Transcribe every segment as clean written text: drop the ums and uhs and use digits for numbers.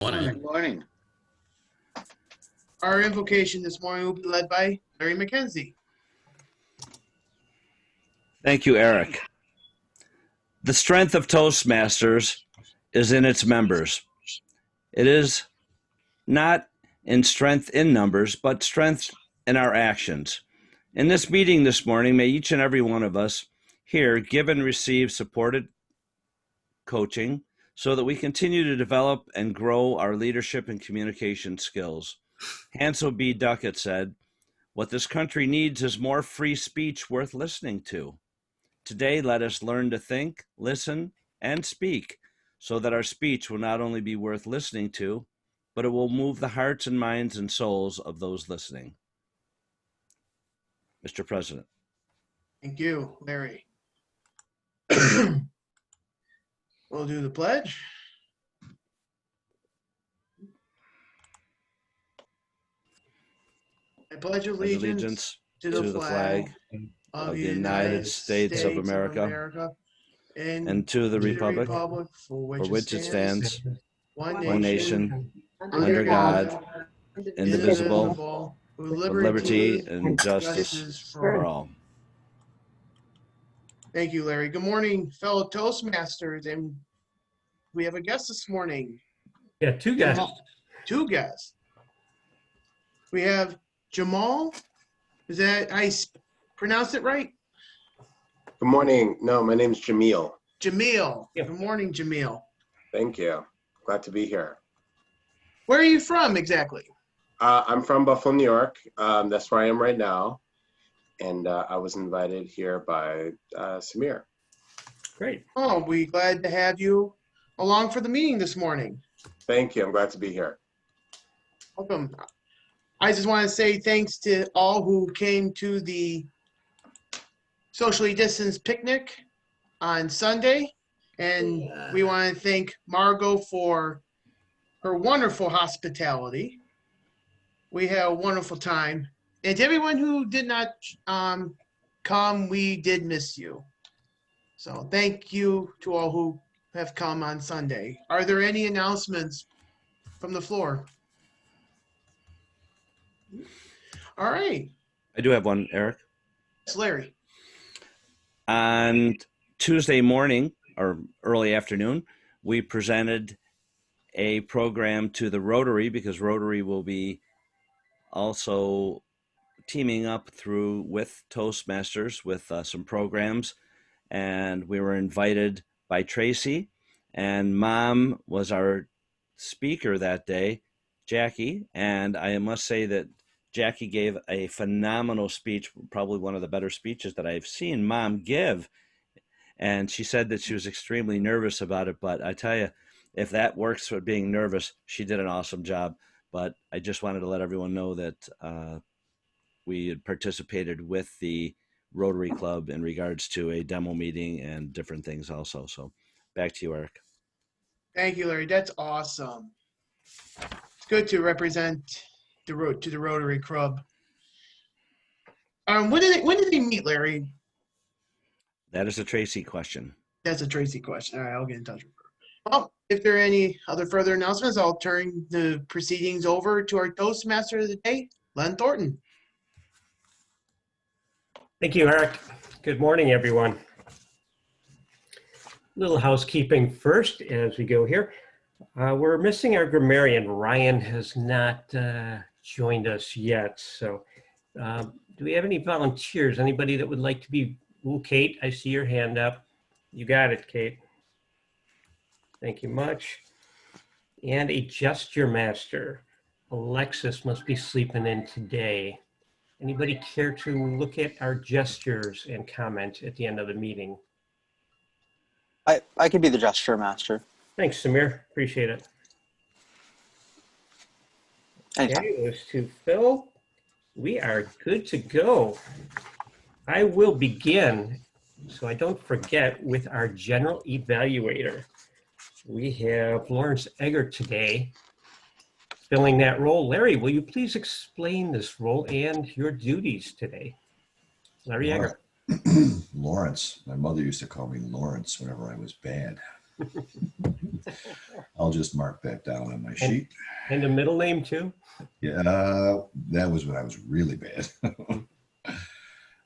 Morning. Good morning. Our invocation this morning will be led by Larry McKenzie. Thank you, Eric. The strength of Toastmasters is in its members. It is not in strength in numbers, but strength in our actions. In this meeting this morning, may each and every one of us here give and receive supported coaching so that we continue to develop and grow our leadership and communication skills. Hansel B. Duckett said, "What this country needs is more free speech worth listening to." Today, let us learn to think, listen, and speak so that our speech will not only be worth listening to, but it will move the hearts and minds and souls of those listening. Mr. President. Thank you, Larry. We'll do the pledge. I pledge allegiance to the flag of the United States of America and to the republic for which it stands, one nation, under God, indivisible, with with liberty and justice justice for all. Thank you, Larry. Good morning, fellow Toastmasters, and we have a guest this morning. Yeah, two guys. Two guests. We have Jamal. Is that I pronounced it right? Good morning. No, my name's Jamil. Jamil. Yeah. Good morning, Jamil. Thank you. Glad to be here. Where are you from exactly? I'm from Buffalo, New York. That's where I am right now. And I was invited here by Samir. Great. Oh, we're glad to have you along for the meeting this morning. Thank you. I'm glad to be here. Welcome. I just want to say thanks to all who came to the socially distanced picnic on Sunday. And we want to thank Margot for her wonderful hospitality. We had a wonderful time. And to everyone who did not come, we did miss you. So thank you to all who have come on Sunday. Are there any announcements from the floor? All right. I do have one, Eric. It's Larry. On Tuesday morning or early afternoon, we presented a program to the Rotary because Rotary will be also teaming up with Toastmasters with some programs, and we were invited by Tracy, and Mom was our speaker that day, Jackie, and I must say that Jackie gave a phenomenal speech, probably one of the better speeches that I've seen Mom give, and she said that she was extremely nervous about it, but I tell you, if that works for being nervous, she did an awesome job. But I just wanted to let everyone know that we had participated with the Rotary Club in regards to a demo meeting and different things also. So back to you, Eric. Thank you, Larry. That's awesome. It's good to represent the Rotary Club. When did they meet, Larry? That is a Tracy question. That's a Tracy question. All right, I'll get in touch with her. Well, if there are any other further announcements, I'll turn the proceedings over to our Toastmaster of the day, Len Thornton. Thank you, Eric. Good morning, everyone. Little housekeeping first as we go here. We're missing our grammarian. Ryan has not joined us yet. So do we have any volunteers? Anybody that would like to be, ooh, Kate, I see your hand up. You got it, Kate. Thank you much. And a gesture master. Alexis must be sleeping in today. Anybody care to look at our gestures and comment at the end of the meeting? I could be the gesture master. Thanks, Samir. Appreciate it. Anytime. Okay, those two Phil. We are good to go. I will begin, so I don't forget, with our general evaluator. We have Lawrence Egger today filling that role. Larry, will you please explain this role and your duties today? Larry Egger. Lawrence. My mother used to call me Lawrence whenever I was bad. I'll just mark that down on my sheet. And a middle name too? Yeah, that was when I was really bad.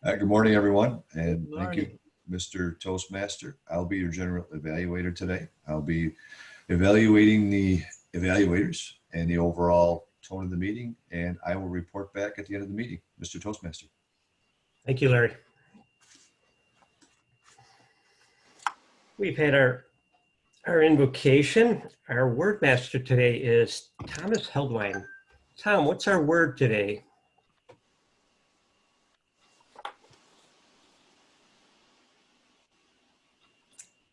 Good morning, everyone, and thank you, Mr. Toastmaster. I'll be your general evaluator today. I'll be evaluating the evaluators and the overall tone of the meeting, and I will report back at the end of the meeting, Mr. Toastmaster. Thank you, Larry. We've had our invocation. Our word master today is Thomas Heldwine. Tom, what's our word today?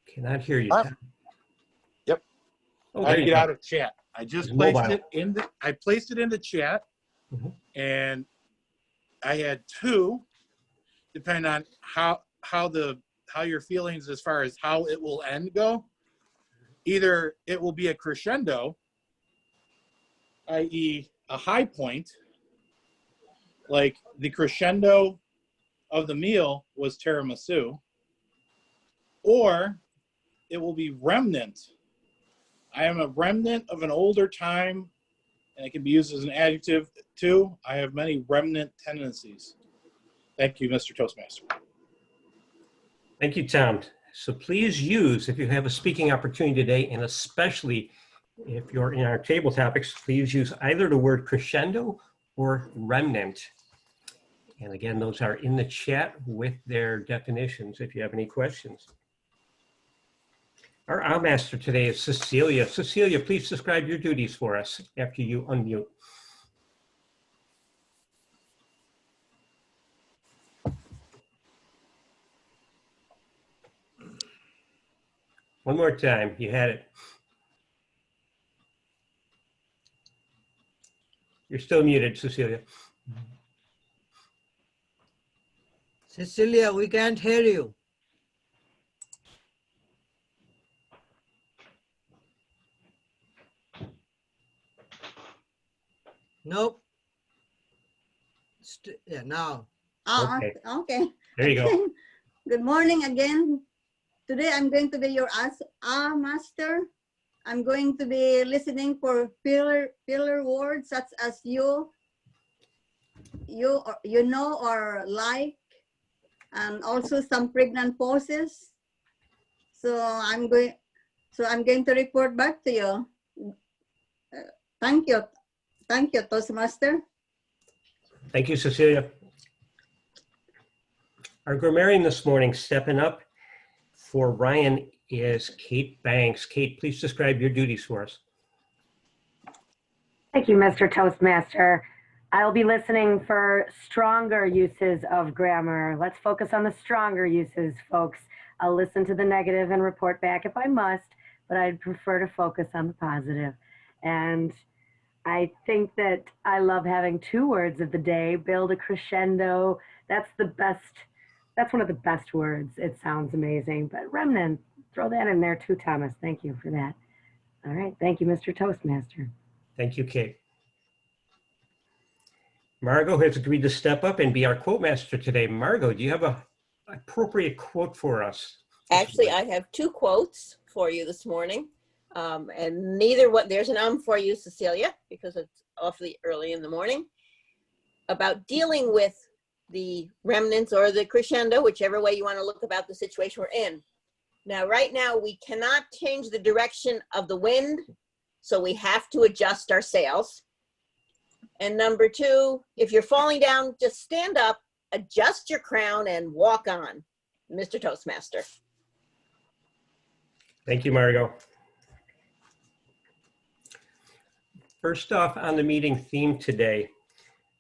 Cannot hear you, Tom. Yep. Oh, I there you get go. out of chat. I just It's placed mobile. it in the. I placed it in the chat, and I had two, depending on how your feelings as far as how it will end go. Either it will be a crescendo, i.e., a high point, like the crescendo of the meal was tiramisu, or it will be remnant. I am a remnant of an older time, and it can be used as an adjective too. I have many remnant tendencies. Thank you, Mr. Toastmaster. Thank you, Tom. So please use, if you have a speaking opportunity today, and especially if you're in our table topics, please use either the word crescendo or remnant. And again, those are in the chat with their definitions if you have any questions. Our master today is Cecilia. Cecilia, please describe your duties for us after you unmute. One more time, you had it. You're still muted, Cecilia. Cecilia, we can't hear you. Nope. Yeah, now. Oh, Okay. okay. There you go. Good morning again. Today I'm going to be your master. I'm going to be listening for filler words such as you know or like, and also some pregnant pauses. So I'm going to report back to you. Thank you, Toastmaster. Thank you, Cecilia. Our grammarian this morning stepping up for Ryan is Kate Banks. Kate, please describe your duties for us. Thank you, Mr. Toastmaster. I'll be listening for stronger uses of grammar. Let's focus on the stronger uses, folks. I'll listen to the negative and report back if I must, but I'd prefer to focus on the positive. And I think that I love having two words of the day, build a crescendo. That's the best. That's one of the best words. It sounds amazing. But remnant, throw that in there too, Thomas. Thank you for that. All right. Thank you, Mr. Toastmaster. Thank you, Kate. Margot has agreed to step up and be our quote master today. Margot, do you have an appropriate quote for us? Actually, I have two quotes for you this morning. And there's an for you, Cecilia, because it's awfully early in the morning, about dealing with the remnants or the crescendo, whichever way you want to look about the situation we're in. Now, right now, we cannot change the direction of the wind, so we have to adjust our sails. And number two, if you're falling down, just stand up, adjust your crown, and walk on, Mr. Toastmaster. Thank you, Margot. First off, on the meeting theme today,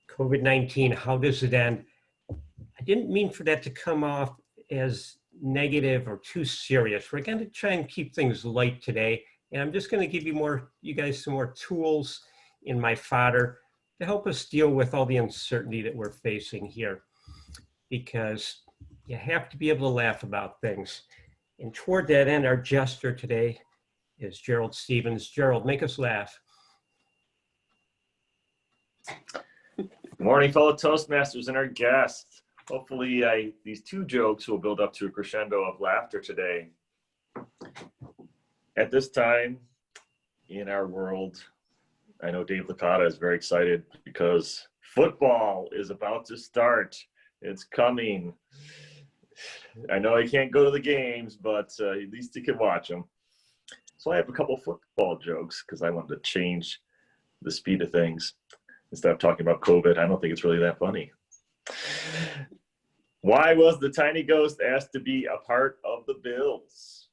COVID-19, how does it end? I didn't mean for that to come off as negative or too serious. We're going to try and keep things light today, and I'm just going to give you guys some more tools in my fodder to help us deal with all the uncertainty that we're facing here, because you have to be able to laugh about things. And toward that end, our jester today is Gerald Stevens. Gerald, make us laugh. Good morning, fellow Toastmasters and our guests. Hopefully these two jokes will build up to a crescendo of laughter today. At this time, in our world. I know Dave Licata is very excited because football is about to start. It's coming. I know I can't go to the games, but at least you can watch them. So I have a couple football jokes because I wanted to change the speed of things. Instead of talking about COVID, I don't think it's really that funny. Why was the tiny ghost asked to be a part of the Bills?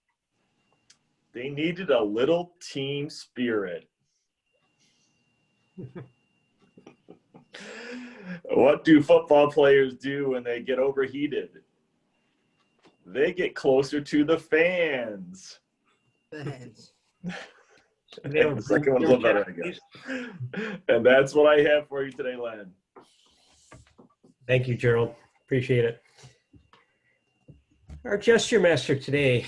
They needed a little team spirit. What do football players do when they get overheated? They get closer to the fans. Thanks. The second one's a little better, I guess. And that's what I have for you today, Len. Thank you, Gerald. Appreciate it. Our gesture master today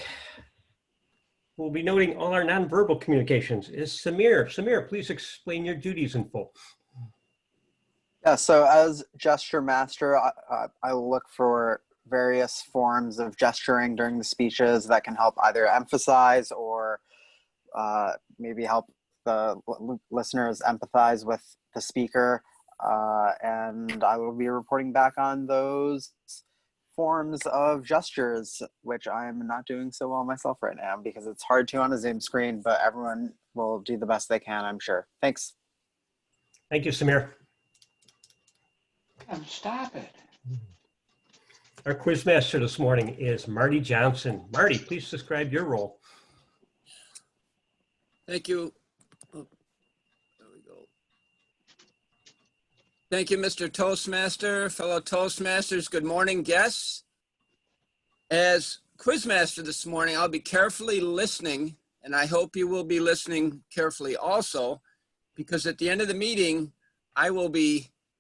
will be noting all our nonverbal communications is Samir. Samir, please explain your duties in full. Yeah, so as gesture master, I look for various forms of gesturing during the speeches that can help either emphasize or maybe help the listeners empathize with the speaker. And I will be reporting back on those forms of gestures, which I'm not doing so well myself right now because it's hard to on a Zoom screen, but everyone will do the best they can, I'm sure. Thanks. Thank you, Samir. Stop it. Our quiz master this morning is Marty Johnson. Marty, please describe your role. Thank you. Oh, there we go. Thank you, Mr. Toastmaster, fellow Toastmasters. Good morning, guests. As quizmaster this morning, I'll be carefully listening, and I hope you will be listening carefully also, because at the end of the meeting,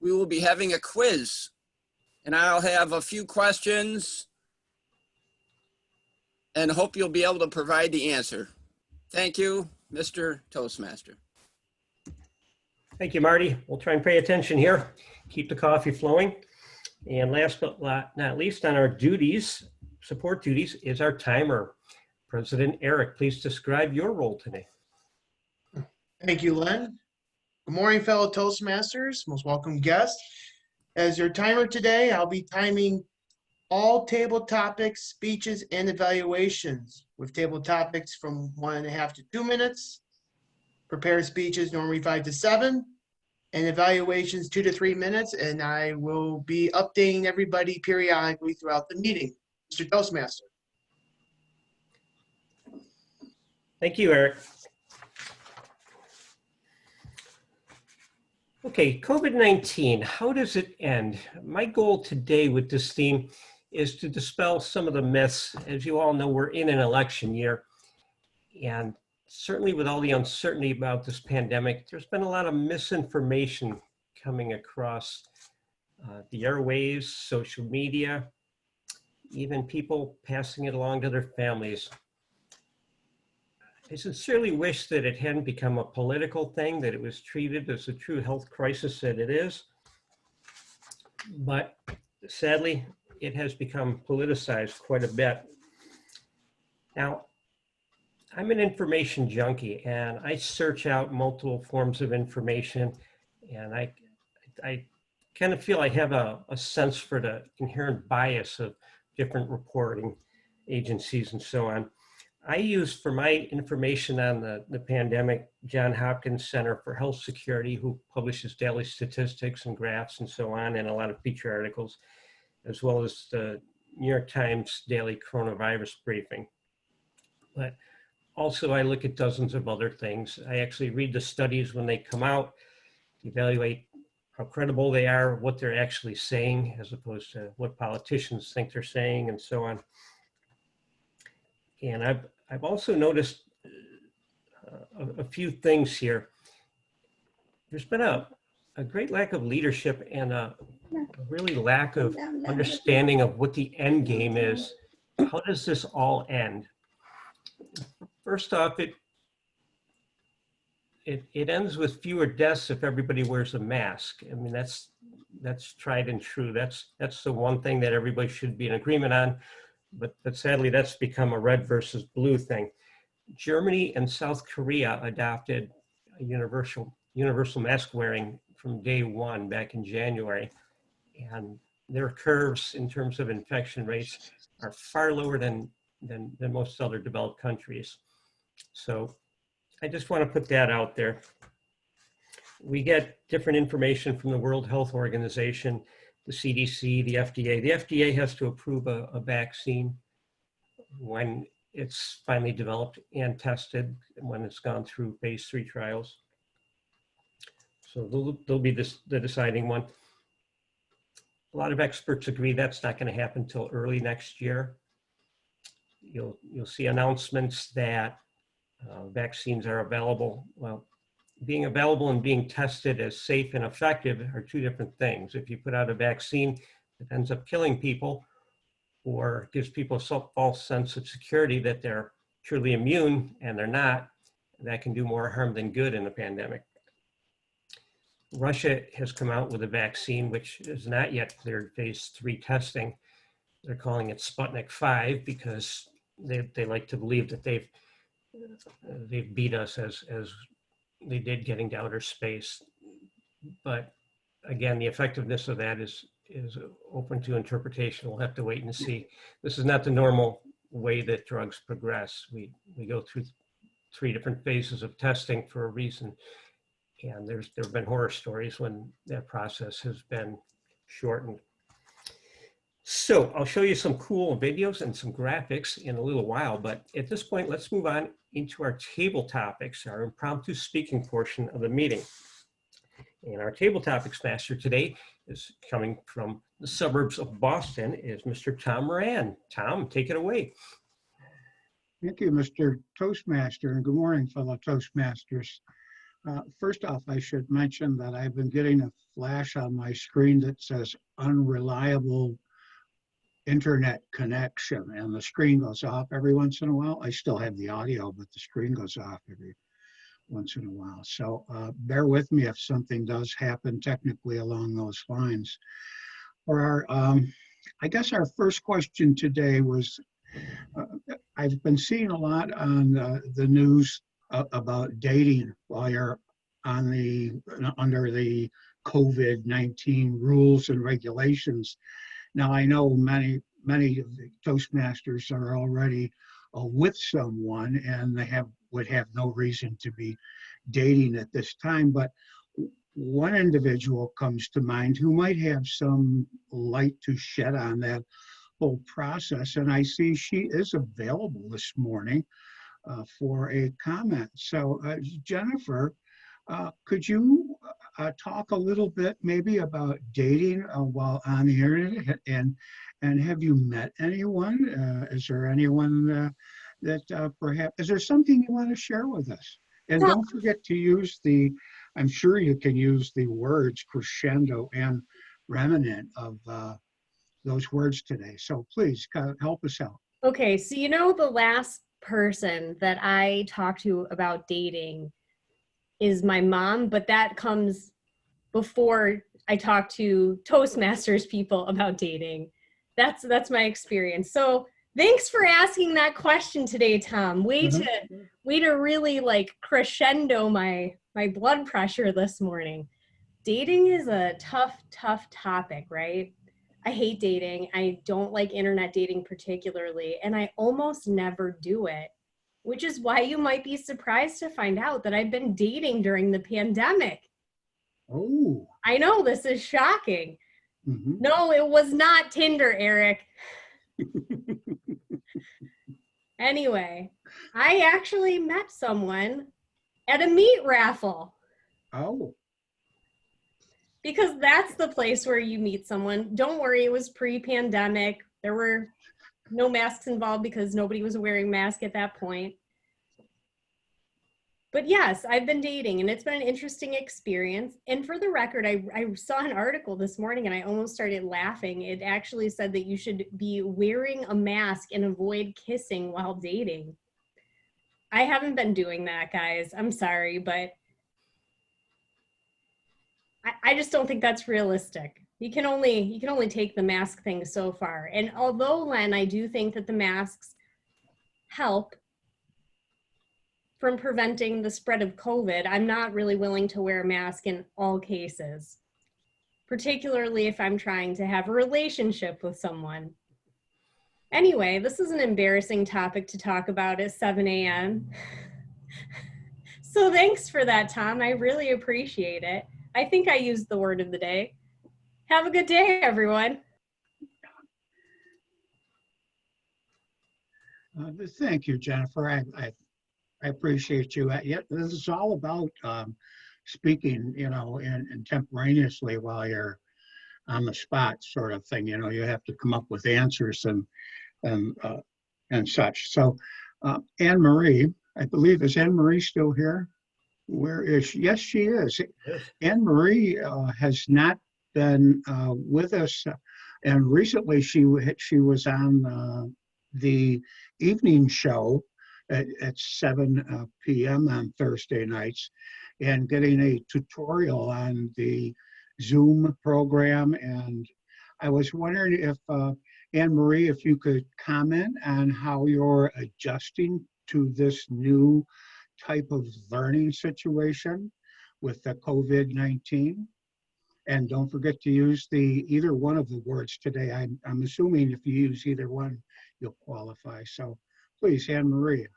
we will be having a quiz, and I'll have a few questions and hope you'll be able to provide the answer. Thank you, Mr. Toastmaster. Thank you, Marty. We'll try and pay attention here. Keep the coffee flowing. And last but not least on our duties, support duties, is our timer. President Eric, please describe your role today. Thank you, Len. Good morning, fellow Toastmasters, most welcome guests. As your timer today, I'll be timing all table topics, speeches, and evaluations with table topics from 1.5 to 2 minutes. Prepare speeches normally 5 to 7, and evaluations 2 to 3 minutes. And I will be updating everybody periodically throughout the meeting. Mr. Toastmaster. Thank you, Eric. Okay, COVID-19, how does it end? My goal today with this theme is to dispel some of the myths. As you all know, we're in an election year, and certainly with all the uncertainty about this pandemic, there's been a lot of misinformation coming across the airwaves, social media, even people passing it along to their families. I sincerely wish that it hadn't become a political thing, that it was treated as a true health crisis that it is. But sadly, it has become politicized quite a bit. Now, I'm an information junkie, and I search out multiple forms of information, and I kind of feel I have a sense for the inherent bias of different reporting agencies and so on. I use for my information on the pandemic, Johns Hopkins Center for Health Security, who publishes daily statistics and graphs and so on, and a lot of feature articles, as well as the New York Times daily coronavirus briefing. But also I look at dozens of other things. I actually read the studies when they come out, evaluate how credible they are, what they're actually saying, as opposed to what politicians think they're saying, and so on. And I've also noticed a few things here. There's been a great lack of leadership and a really lack of understanding of what the end game is. How does this all end? First off, it ends with fewer deaths if everybody wears a mask. I mean, that's tried and true. That's the one thing that everybody should be in agreement on. But sadly, that's become a red versus blue thing. Germany and South Korea adopted a universal mask wearing from day one back in January. And their curves in terms of infection rates are far lower than most other developed countries. So I just want to put that out there. We get different information from the World Health Organization, the CDC, the FDA. The FDA has to approve a vaccine when it's finally developed and tested, when it's gone through phase 3 trials. So they'll be the deciding one. A lot of experts agree that's not going to happen until early next year. You'll see announcements that vaccines are available. Well, being available and being tested as safe and effective are two different things. If you put out a vaccine that ends up killing people or gives people a false sense of security that they're truly immune and they're not, that can do more harm than good in a pandemic. Russia has come out with a vaccine which is not yet cleared phase 3 testing. They're calling it Sputnik 5 because they like to believe that they've beat us as they did getting to outer space. But again, the effectiveness of that is open to interpretation. We'll have to wait and see. This is not the normal way that drugs progress. We go through 3 different phases of testing for a reason. And there have been horror stories when that process has been shortened. So I'll show you some cool videos and some graphics in a little while, but at this point, let's move on into our table topics, our impromptu speaking portion of the meeting. And our table topics master today is coming from the suburbs of Boston, is Mr. Tom Moran. Tom, take it away. Thank you, Mr. Toastmaster, and good morning, fellow Toastmasters. First off, I should mention that I've been getting a flash on my screen that says unreliable internet connection, and the screen goes off every once in a while. I still have the audio, but the screen goes off every once in a while. So bear with me if something does happen technically along those lines. For our, I guess our first question today was, I've been seeing a lot on the news about dating while you're on under the COVID-19 rules and regulations. Now, I know many of the Toastmasters are already with someone and they would have no reason to be dating at this time, but one individual comes to mind who might have some light to shed on that whole process, and I see she is available this morning for a comment. So Jennifer, could you talk a little bit maybe about dating while on the internet, and have you met anyone? Is there anyone that perhaps, is there something you want to share with us? And don't forget to use I'm sure you can use the words crescendo and remnant of those words today. So please help us out. Okay, so you know the last person that I talked to about dating is my mom, but that comes before I talk to Toastmasters people about dating. That's my experience. So thanks for asking that question today, Tom. Way to really like crescendo my blood pressure this morning. Dating is a tough topic, right? I hate dating. I don't like internet dating particularly, and I almost never do it, which is why you might be surprised to find out that I've been dating during the pandemic. Oh. I know, this is shocking. Mm-hmm. No, it was not Tinder, Eric. Anyway, I actually met someone at a meat raffle. Oh. Because that's the place where you meet someone. Don't worry, it was pre-pandemic. There were no masks involved because nobody was wearing masks at that point. But yes, I've been dating and it's been an interesting experience. And for the record, I saw an article this morning and I almost started laughing. It actually said that you should be wearing a mask and avoid kissing while dating. I haven't been doing that, guys. I'm sorry, but I just don't think that's realistic. You can only take the mask thing so far. And although, Len, I do think that the masks help, from preventing the spread of COVID, I'm not really willing to wear a mask in all cases, particularly if I'm trying to have a relationship with someone. Anyway, this is an embarrassing topic to talk about at 7 a.m. So thanks for that, Tom. I really appreciate it. I think I used the word of the day. Have a good day, everyone. Thank you, Jennifer. I appreciate you. Yeah, this is all about speaking, and contemporaneously while you're on the spot, sort of thing. You have to come up with answers and such. So, Anne Marie, I believe, is Anne Marie still here? Where is she? Yes, she is. Anne Marie has not been with us, and recently she was on the evening show at 7 p.m. on Thursday nights, and getting a tutorial on the Zoom program. And I was wondering if Anne Marie, if you could comment on how you're adjusting to this new type of learning situation with the COVID-19. And don't forget to use either one of the words today. I'm assuming if you use either one, you'll qualify. So please, Anne Marie.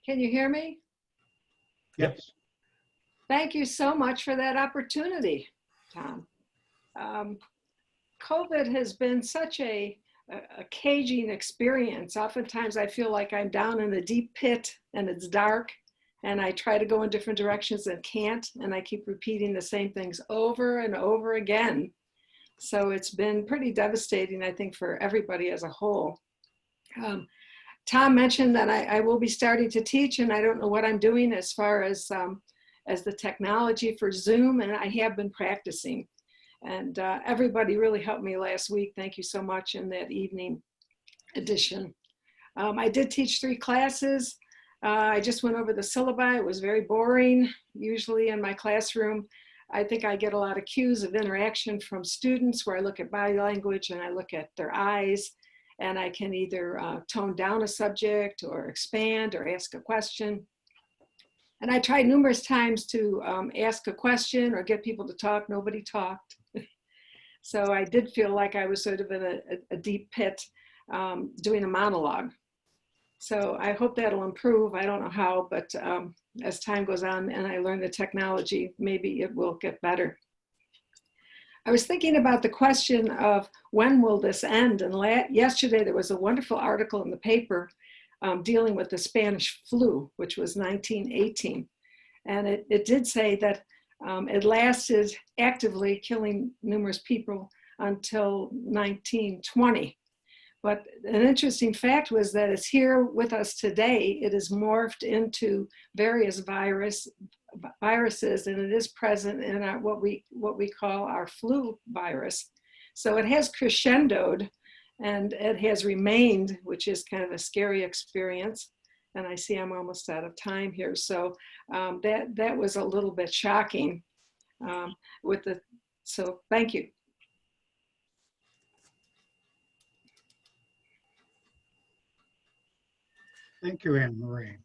Can you hear me? Yes. Thank you so much for that opportunity, Tom. COVID has been such a caging experience. Oftentimes I feel like I'm down in a deep pit and it's dark, and I try to go in different directions and can't, and I keep repeating the same things over and over again. So it's been pretty devastating, I think, for everybody as a whole. Tom mentioned that I will be starting to teach, and I don't know what I'm doing as far as the technology for Zoom, and I have been practicing. And everybody really helped me last week. Thank you so much in that evening edition. I did teach 3 classes. I just went over the syllabi. It was very boring. Usually in my classroom, I think I get a lot of cues of interaction from students where I look at body language and I look at their eyes, and I can either tone down a subject or expand or ask a question. And I tried numerous times to ask a question or get people to talk. Nobody talked. So I did feel like I was sort of in a deep pit doing a monologue. So I hope that'll improve. I don't know how, but as time goes on and I learn the technology, maybe it will get better. I was thinking about the question of when will this end? And yesterday there was a wonderful article in the paper dealing with the Spanish flu, which was 1918. And it did say that it lasted actively, killing numerous people until 1920. But an interesting fact was that it's here with us today. It is morphed into various viruses, and it is present in what we call our flu virus. So it has crescendoed, and it has remained, which is kind of a scary experience. And I see I'm almost out of time here. So that was a little bit shocking so thank you. Thank you, Anne Marie.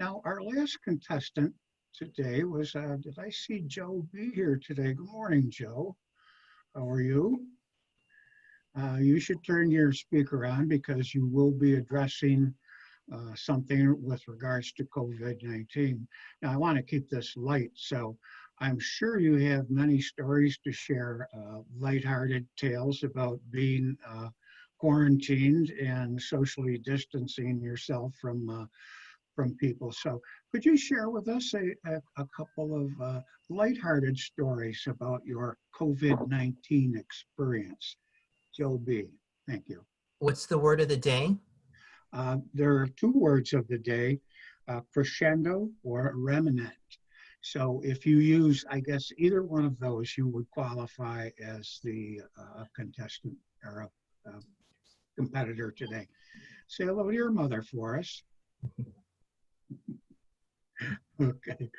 Now, our last contestant today was, did I see Joe B here today? Good morning, Joe. How are you? You should turn your speaker on because you will be addressing something with regards to COVID-19. Now, I want to keep this light, so I'm sure you have many stories to share, lighthearted tales about being quarantined and socially distancing yourself from people. So could you share with us a couple of lighthearted stories about your COVID-19 experience? Joe B, thank you. What's the word of the day? There are 2 words of the day, crescendo or remnant. So if you use, I guess, either one of those, you would qualify as the contestant or a competitor today. Say hello to your mother for us. Okay,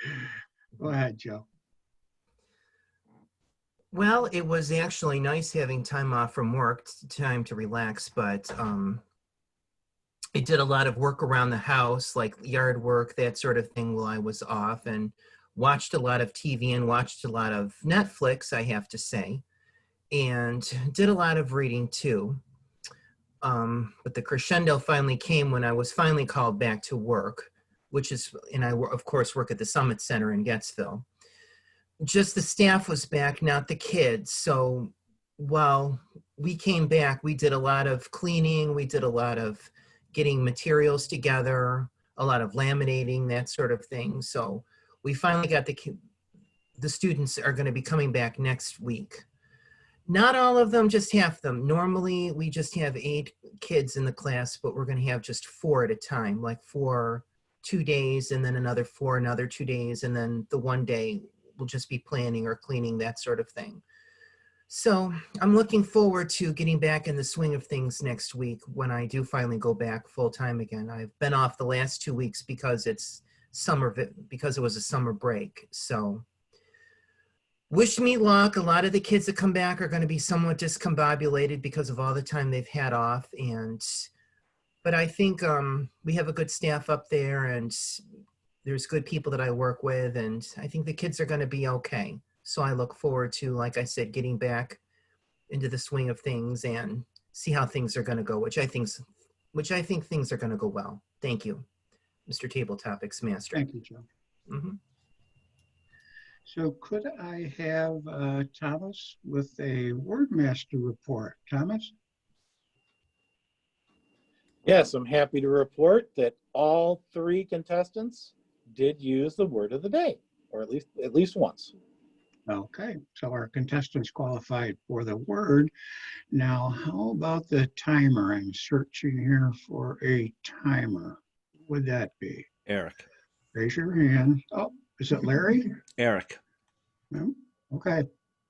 go ahead, Joe. Well, it was actually nice having time off from work, time to relax, but I did a lot of work around the house, like yard work, that sort of thing, while I was off, and watched a lot of TV and watched a lot of Netflix, I have to say, and did a lot of reading too. But the crescendo finally came when I was finally called back to work, which is, and I of course work at the Summit Center in Gettsville. Just the staff was back, not the kids. So while we came back, we did a lot of cleaning, we did a lot of getting materials together, a lot of laminating, that sort of thing. So we finally got the students are going to be coming back next week. Not all of them, just half them. Normally we just have 8 kids in the class, but we're going to have just 4 at a time, like 4 2 days, and then another 4 another 2 days, and then the one day we'll just be planning or cleaning, that sort of thing. So I'm looking forward to getting back in the swing of things next week when I do finally go back full time again. I've been off the last 2 weeks because it's because it was a summer break. So wish me luck. A lot of the kids that come back are going to be somewhat discombobulated because of all the time they've had off. But I think we have a good staff up there, and there's good people that I work with, and I think the kids are going to be okay. So I look forward to, like I said, getting back into the swing of things and see how things are going to go, which I think things are going to go well. Thank you, Mr. Topics Master. Thank you, Joe. Mm-hmm. So could I have Thomas with a Word Master report? Thomas? Yes, I'm happy to report that all 3 contestants did use the word of the day, or at least once. Okay, so our contestants qualified for the word. Now, how about the timer? I'm searching here for a timer. What would that be? Eric. Raise your hand. Oh, is it Larry? Eric. No? Okay.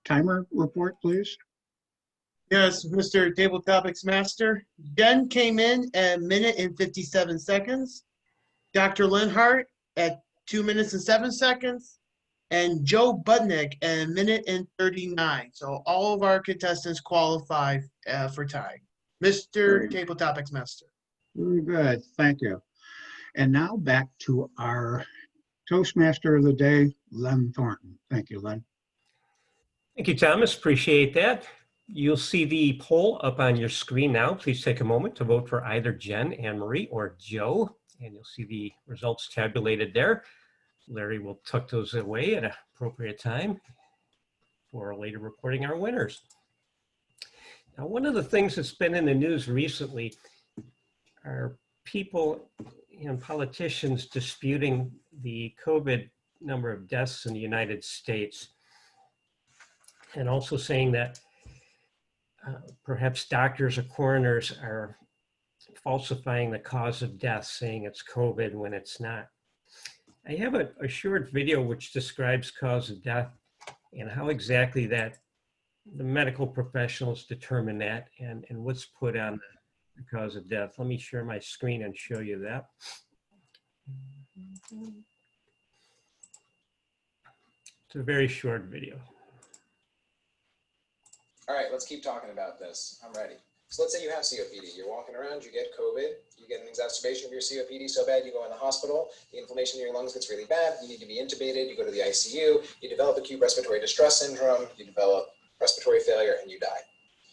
Timer report, please. Yes, Mr. Table Topics Master. Jen came in at 1 minute and 57 seconds. Dr. Lenhardt at 2 minutes and 7 seconds. And Joe Budnick at 1 minute and 39. So all of our contestants qualify for tie. Mr. Table Topics Master. Very good. Thank you. And now back to our Toastmaster of the day, Len Thornton. Thank you, Len. Thank you, Thomas. Appreciate that. You'll see the poll up on your screen now. Please take a moment to vote for either Jen, Anne Marie, or Joe, and you'll see the results tabulated there. Larry will tuck those away at an appropriate time for later reporting our winners. Now, one of the things that's been in the news recently are people and politicians disputing the COVID number of deaths in the United States, and also saying that perhaps doctors or coroners are falsifying the cause of death, saying it's COVID when it's not. I have a short video which describes cause of death and how exactly that the medical professionals determine that and what's put on the cause of death. Let me share my screen and show you that. It's a very short video. All right, let's keep talking about this. I'm ready. So let's say you have COPD. You're walking around, you get COVID, you get an exacerbation of your COPD so bad you go in the hospital, the inflammation in your lungs gets really bad, you need to be intubated, you go to the ICU, you develop acute respiratory distress syndrome, you develop respiratory failure, and you die.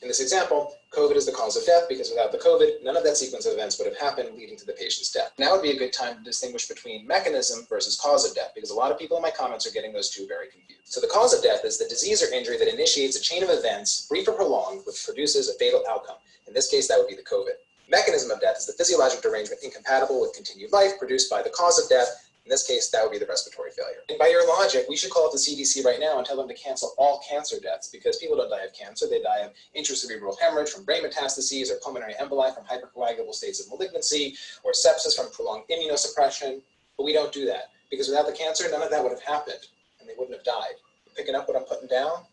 In this example, COVID is the cause of death because without the COVID, none of that sequence of events would have happened, leading to the patient's death. Now would be a good time to distinguish between mechanism versus cause of death, because a lot of people in my comments are getting those two very confused. So the cause of death is the disease or injury that initiates a chain of events, brief or prolonged, which produces a fatal outcome. In this case, that would be the COVID. Mechanism of death is the physiologic derangement incompatible with continued life produced by the cause of death. In this case, that would be the respiratory failure. And by your logic, we should call up the CDC right now and tell them to cancel all cancer deaths, because people don't die of cancer. They die of intracerebral hemorrhage from brain metastases, or pulmonary emboli from hypercoagulable states of malignancy, or sepsis from prolonged immunosuppression. But we don't do that, because without the cancer, none of that would have happened, and they wouldn't have died. Picking up what I'm putting down?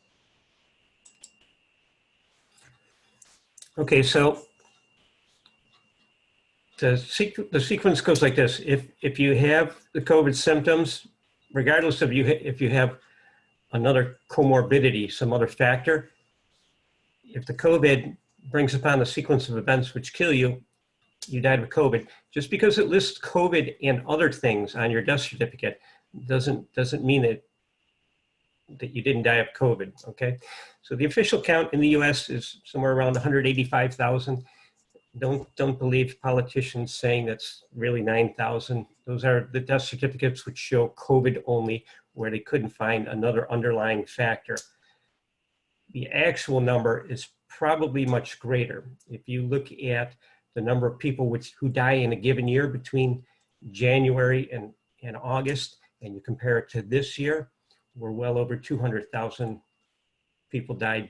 Okay, so the sequence goes like this. If you have the COVID symptoms, regardless of if you have another comorbidity, some other factor, if the COVID brings upon a sequence of events which kill you, you died of COVID. Just because it lists COVID and other things on your death certificate doesn't mean that you didn't die of COVID, okay? So the official count in the US is somewhere around 185,000. Don't believe politicians saying that's really 9,000. Those are the death certificates which show COVID only, where they couldn't find another underlying factor. The actual number is probably much greater. If you look at the number of people who die in a given year between January and August, and you compare it to this year, we're well over 200,000 people died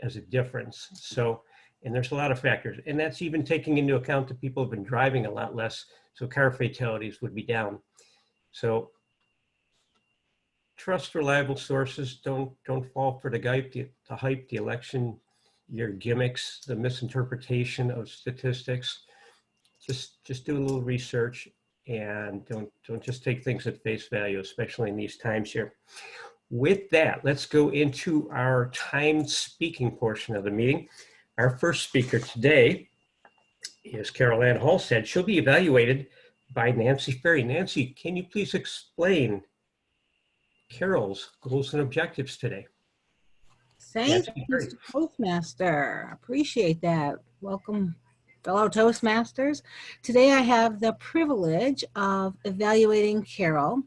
as a difference. So, and there's a lot of factors, and that's even taking into account that people have been driving a lot less, so car fatalities would be down. So trust reliable sources. Don't fall for the hype, the election year gimmicks, the misinterpretation of statistics. Just do a little research, and don't just take things at face value, especially in these times here. With that, let's go into our timed speaking portion of the meeting. Our first speaker today is Carol Ann Halstead. She'll be evaluated by Nancy Ferry. Nancy, can you please explain Carol's goals and objectives today? Thank you, Mr. Toastmaster. Appreciate that. Welcome, fellow Toastmasters. Today I have the privilege of evaluating Carol.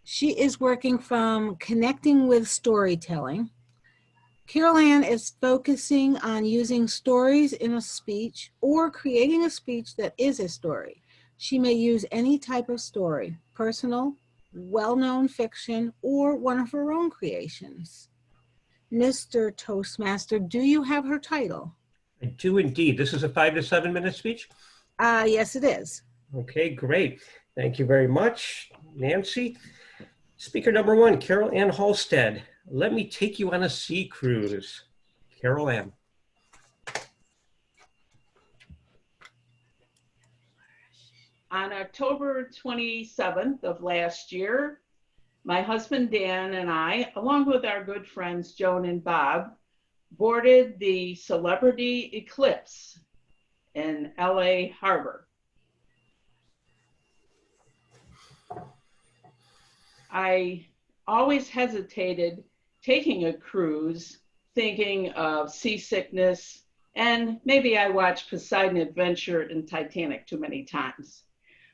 She is working from connecting with storytelling. Carol Ann is focusing on using stories in a speech or creating a speech that is a story. She may use any type of story, personal, well-known fiction, or one of her own creations. Mr. Toastmaster, do you have her title? I do indeed. This is a 5 to 7 minute speech? Yes, it is. Okay, great. Thank you very much, Nancy. Speaker number 1, Carol Ann Halstead. Let me take you on a sea cruise. Carol Ann. On October 27th of last year, my husband Dan and I, along with our good friends Joan and Bob, boarded the Celebrity Eclipse in LA Harbor. I always hesitated taking a cruise, thinking of seasickness, and maybe I watched Poseidon Adventure and Titanic too many times.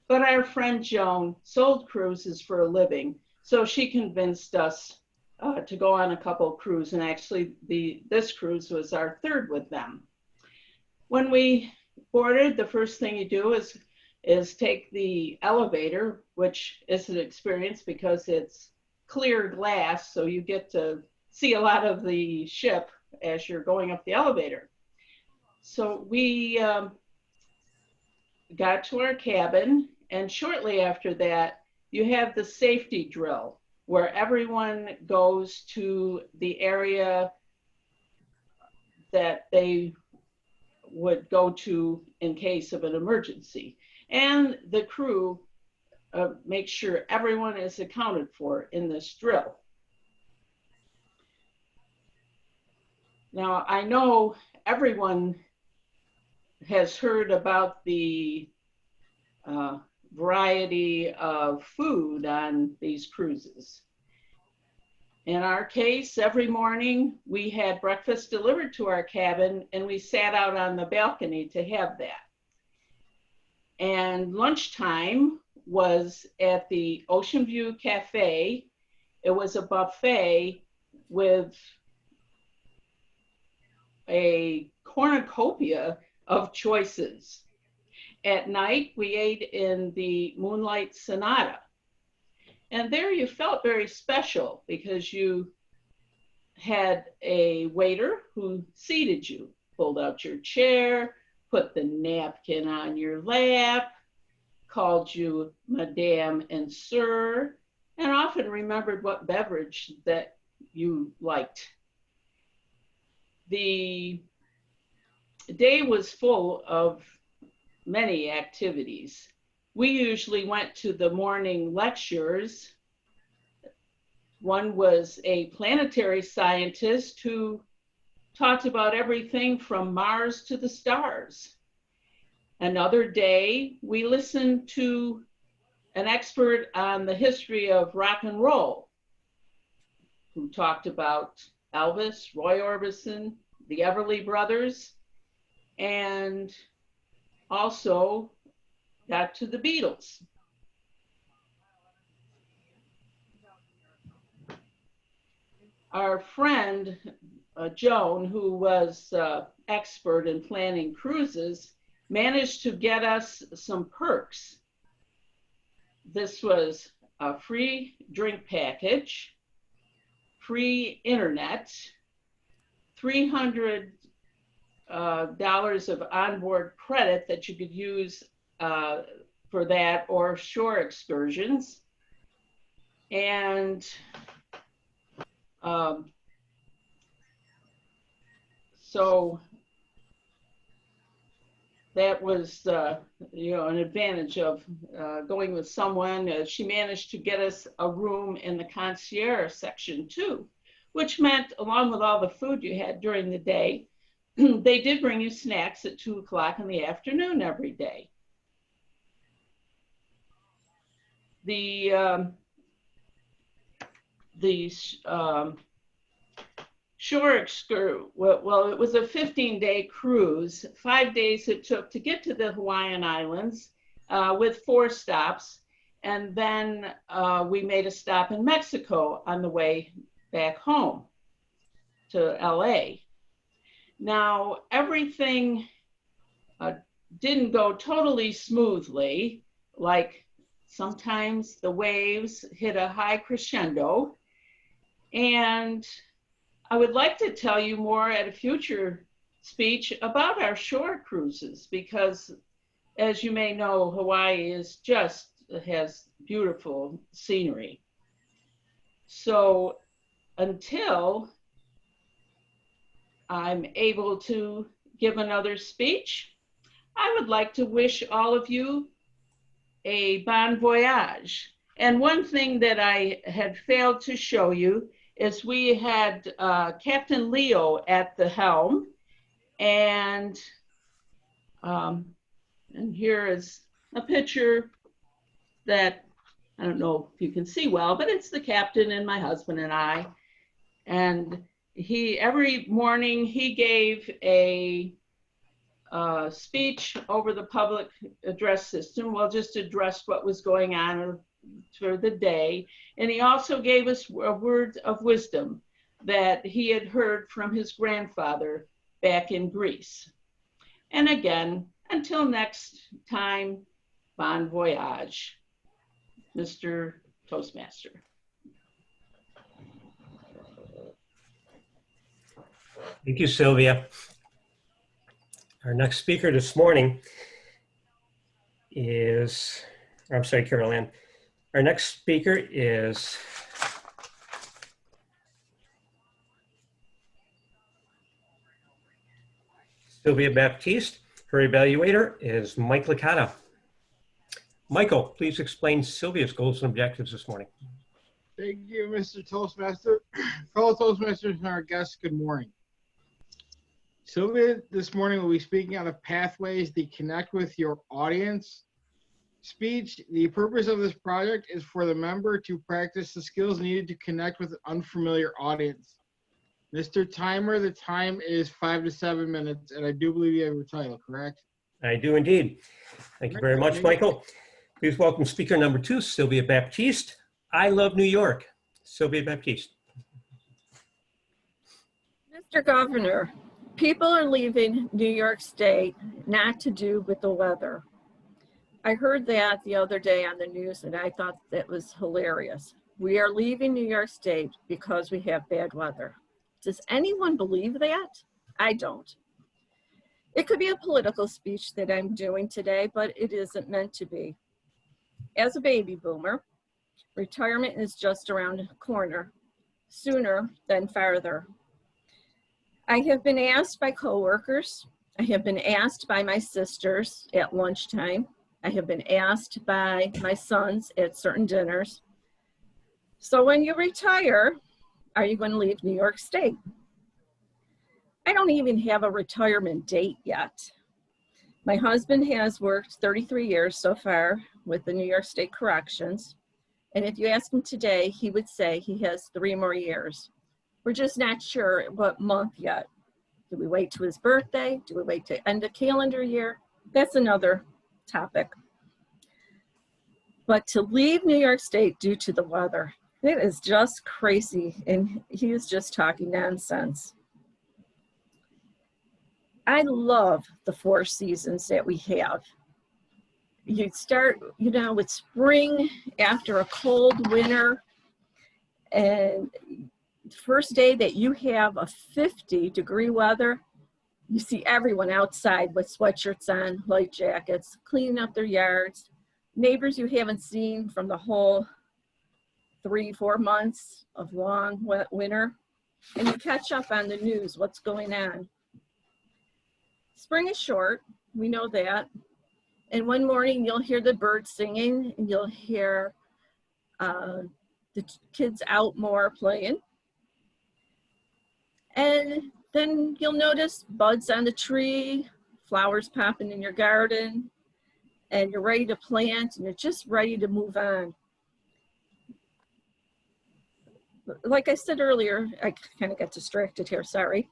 But our friend Joan sold cruises for a living, so she convinced us to go on a couple cruises, and actually this cruise was our third with them. When we boarded, the first thing you do is take the elevator, which is an experience because it's clear glass, so you get to see a lot of the ship as you're going up the elevator. So we got to our cabin, and shortly after that, you have the safety drill where everyone goes to the area that they would go to in case of an emergency. And the crew makes sure everyone is accounted for in this drill. Now, I know everyone has heard about the variety of food on these cruises. In our case, every morning we had breakfast delivered to our cabin, and we sat out on the balcony to have that. And lunchtime was at the Ocean View Cafe. It was a buffet with a cornucopia of choices. At night, we ate in the Moonlight Sonata. And there you felt very special because you had a waiter who seated you, pulled out your chair, put the napkin on your lap, called you Madame and Sir, and often remembered what beverage that you liked. The day was full of many activities. We usually went to the morning lectures. One was a planetary scientist who talked about everything from Mars to the stars. Another day, we listened to an expert on the history of rock and roll, who talked about Elvis, Roy Orbison, the Everly Brothers, and also got to the Beatles. Our friend, Joan, who was expert in planning cruises, managed to get us some perks. This was a free drink package, free internet, $300 of onboard credit that you could use for that or shore excursions. And so that was, an advantage of going with someone. She managed to get us a room in the concierge section too, which meant along with all the food you had during the day, they did bring you snacks at 2 o'clock in the afternoon every day. Shore excursion, well, it was a 15-day cruise. 5 days it took to get to the Hawaiian Islands with 4 stops. And then we made a stop in Mexico on the way back home to LA. Now, everything didn't go totally smoothly. Like sometimes the waves hit a high crescendo. And I would like to tell you more at a future speech about our shore cruises, because as you may know, Hawaii has beautiful scenery. So until I'm able to give another speech, I would like to wish all of you a bon voyage. And one thing that I had failed to show you is we had Captain Leo at the helm, and here is a picture that I don't know if you can see well, but it's the captain and my husband and I. And every morning he gave a speech over the public address system. Well, just addressed what was going on for the day. And he also gave us a word of wisdom that he had heard from his grandfather back in Greece. And again, until next time, bon voyage, Mr. Toastmaster. Thank you, Sylvia. Our next speaker this morning is, I'm sorry, Carol Ann. Our next speaker is Sylvia Baptiste. Her evaluator is Mike Licata. Michael, please explain Sylvia's goals and objectives this morning. Thank you, Mr. Toastmaster. Fellow Toastmasters and our guests, good morning. Sylvia this morning will be speaking on the pathways to connect with your audience speech. The purpose of this project is for the member to practice the skills needed to connect with an unfamiliar audience. Mr. Timer, the time is 5 to 7 minutes, and I do believe you have your title, correct? I do indeed. Thank you very much, Michael. Please welcome speaker number 2, Sylvia Baptiste. I love New York. Sylvia Baptiste. Mr. Governor, people are leaving New York State not to do with the weather. I heard that the other day on the news and I thought that was hilarious. We are leaving New York State because we have bad weather. Does anyone believe that? I don't. It could be a political speech that I'm doing today, but it isn't meant to be. As a baby boomer, retirement is just around the corner, sooner than farther. I have been asked by coworkers, I have been asked by my sisters at lunchtime, I have been asked by my sons at certain dinners. So when you retire, are you going to leave New York State? I don't even have a retirement date yet. My husband has worked 33 years so far with the New York State Corrections. And if you ask him today, he would say he has 3 more years. We're just not sure what month yet. Do we wait to his birthday? Do we wait to end the calendar year? That's another topic. But to leave New York State due to the weather, it is just crazy. And he is just talking nonsense. I love the 4 seasons that we have. You start, you know, with spring after a cold winter, and the first day that you have a 50-degree weather, you see everyone outside with sweatshirts on, light jackets, cleaning up their yards, neighbors you haven't seen from the whole 3-4 months of long wet winter, and you catch up on the news, what's going on. Spring is short, we know that. And one morning you'll hear the birds singing, and you'll hear the kids out more playing. And then you'll notice buds on the tree, flowers popping in your garden, and you're ready to plant, and you're just ready to move on. Like I said earlier, I kind of got distracted here, sorry.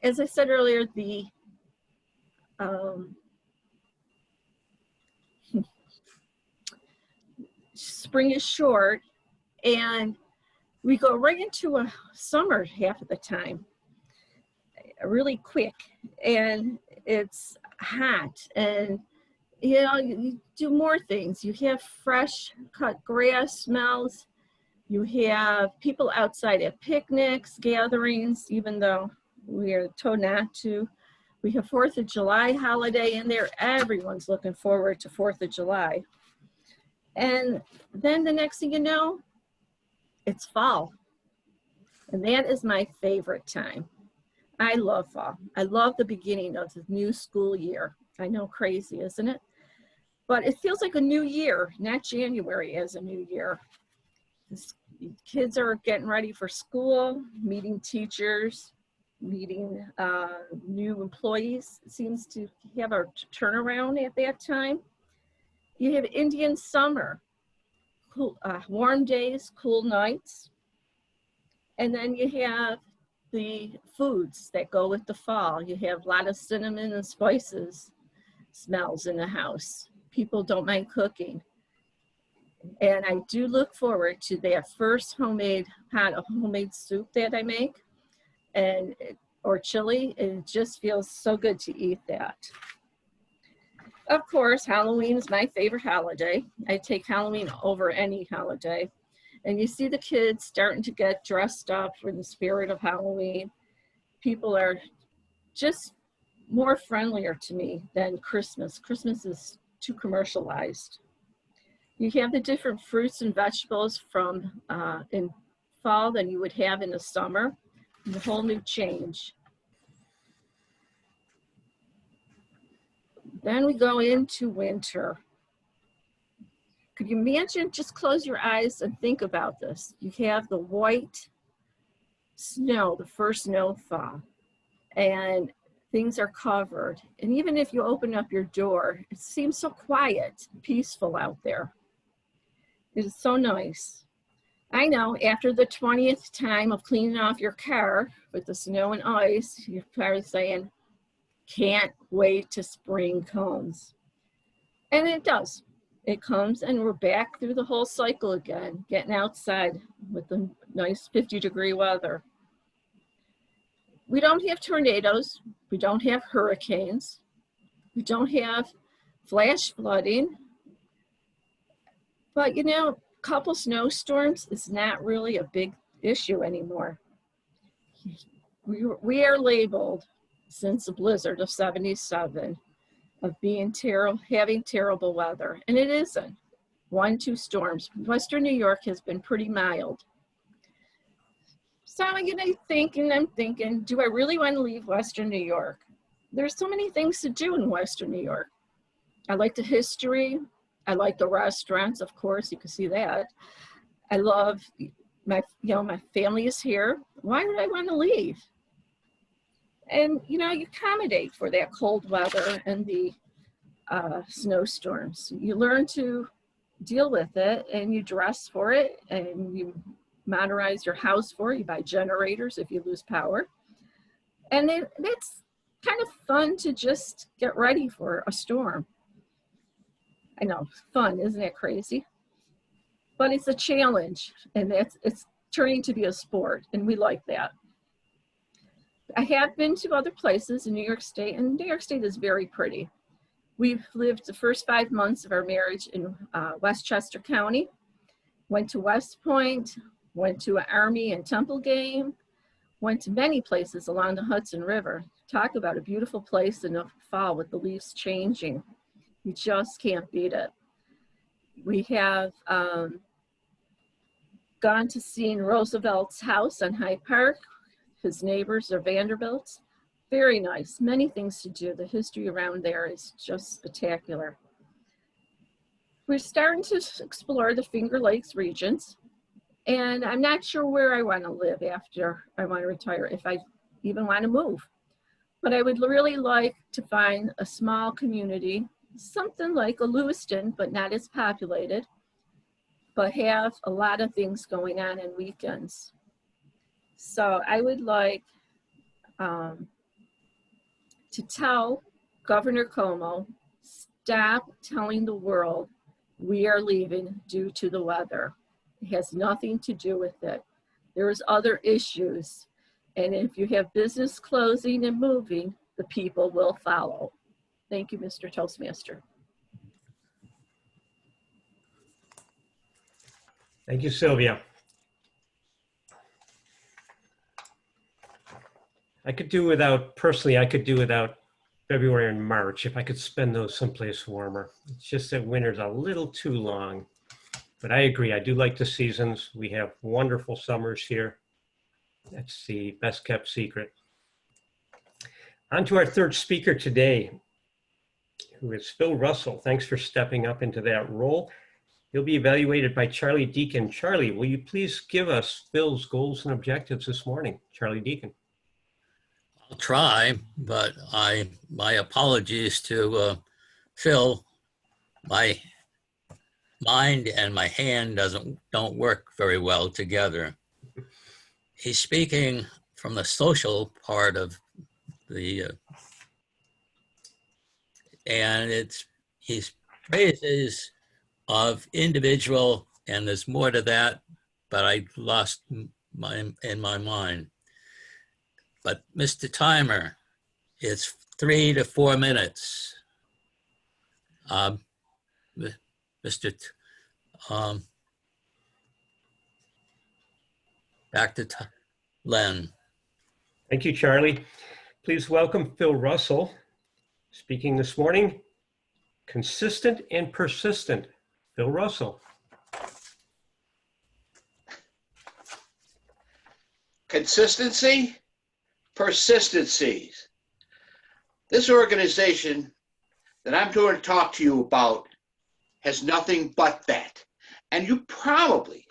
As I said earlier, the spring is short, and we go right into a summer half of the time, really quick, and it's hot, and you know, you do more things. You have fresh cut grass smells. You have people outside at picnics, gatherings, even though we are told not to. We have 4th of July holiday in there. Everyone's looking forward to 4th of July. And then the next thing you know, it's fall. And that is my favorite time. I love fall. I love the beginning of the new school year. I know, crazy, isn't it? But it feels like a new year, not January as a new year. Kids are getting ready for school, meeting teachers, meeting new employees. It seems to have a turnaround at that time. You have Indian summer, cool, warm days, cool nights. And then you have the foods that go with the fall. You have a lot of cinnamon and spices smells in the house. People don't mind cooking. And I do look forward to that first homemade pot of homemade soup that I make, and or chili. It just feels so good to eat that. Of course, Halloween is my favorite holiday. I take Halloween over any holiday. And you see the kids starting to get dressed up for the spirit of Halloween. People are just more friendlier to me than Christmas. Christmas is too commercialized. You have the different fruits and vegetables from in fall than you would have in the summer. A whole new change. Then we go into winter. Could you imagine, just close your eyes and think about this. You have the white snow, the first snowfall, and things are covered. And even if you open up your door, it seems so quiet, peaceful out there. It is so nice. I know after the 20th time of cleaning off your car with the snow and ice, you're probably saying, can't wait till spring comes. And it does. It comes, and we're back through the whole cycle again, getting outside with the nice 50-degree weather. We don't have tornadoes. We don't have hurricanes. We don't have flash flooding. But you know, a couple snowstorms is not really a big issue anymore. We are labeled since the blizzard of '77 of being having terrible weather, and it isn't. 1-2 storms. Western New York has been pretty mild. So you know, I'm thinking, do I really want to leave Western New York? There's so many things to do in Western New York. I like the history. I like the restaurants, of course, you can see that. I love my family is here. Why would I want to leave? And, you know, you accommodate for that cold weather and the snowstorms. You learn to deal with it, and you dress for it, and you modernize your house for it. You buy generators if you lose power. And it's kind of fun to just get ready for a storm. I know, fun, isn't it crazy? But it's a challenge, and it's turning to be a sport, and we like that. I have been to other places in New York State, and New York State is very pretty. We've lived the first 5 months of our marriage in Westchester County, went to West Point, went to an Army and Temple game, went to many places along the Hudson River. Talk about a beautiful place in the fall with the leaves changing. You just can't beat it. We have gone to see Roosevelt's house on Hyde Park. His neighbors are Vanderbilts. Very nice, many things to do. The history around there is just spectacular. We're starting to explore the Finger Lakes regions, and I'm not sure where I want to live after I want to retire, if I even want to move. But I would really like to find a small community, something like a Lewiston, but not as populated, but have a lot of things going on weekends. So I would like to tell Governor Cuomo, stop telling the world we are leaving due to the weather. It has nothing to do with it. There's other issues. And if you have business closing and moving, the people will follow. Thank you, Mr. Toastmaster. Thank you, Sylvia. I could do without February and March if I could spend those someplace warmer. It's just that winter's a little too long. But I agree, I do like the seasons. We have wonderful summers here. That's the best kept secret. On to our third speaker today, who is Phil Russell. Thanks for stepping up into that role. He'll be evaluated by Charlie Deacon. Charlie, will you please give us Phil's goals and objectives this morning? Charlie Deacon. I'll try, but my apologies to Phil. My mind and my hand don't work very well together. He's speaking from the social part of the and he's praises of individual, and there's more to that, but I lost in my mind. But Mr. Timer, it's 3 to 4 minutes. Back to Len. Thank you, Charlie. Please welcome Phil Russell, speaking this morning. Consistent and persistent. Phil Russell. Consistency, persistency. This organization that I'm going to talk to you about has nothing but that. And you probably,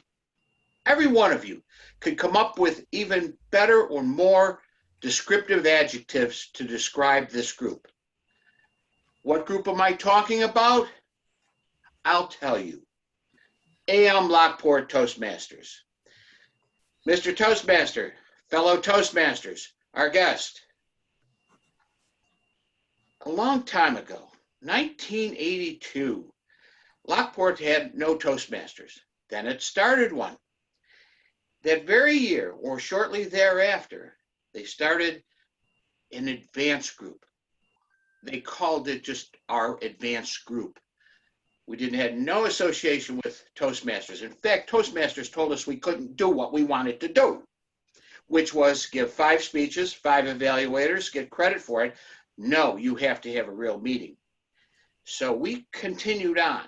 every one of you, could come up with even better or more descriptive adjectives to describe this group. What group am I talking about? I'll tell you. AM Lockport Toastmasters. Mr. Toastmaster, fellow Toastmasters, our guest. A long time ago, 1982, Lockport had no Toastmasters. Then it started one. That very year, or shortly thereafter, they started an advanced group. They called it just our advanced group. We didn't have no association with Toastmasters. In fact, Toastmasters told us we couldn't do what we wanted to do, which was give 5 speeches, 5 evaluators, get credit for it. No, you have to have a real meeting. So we continued on.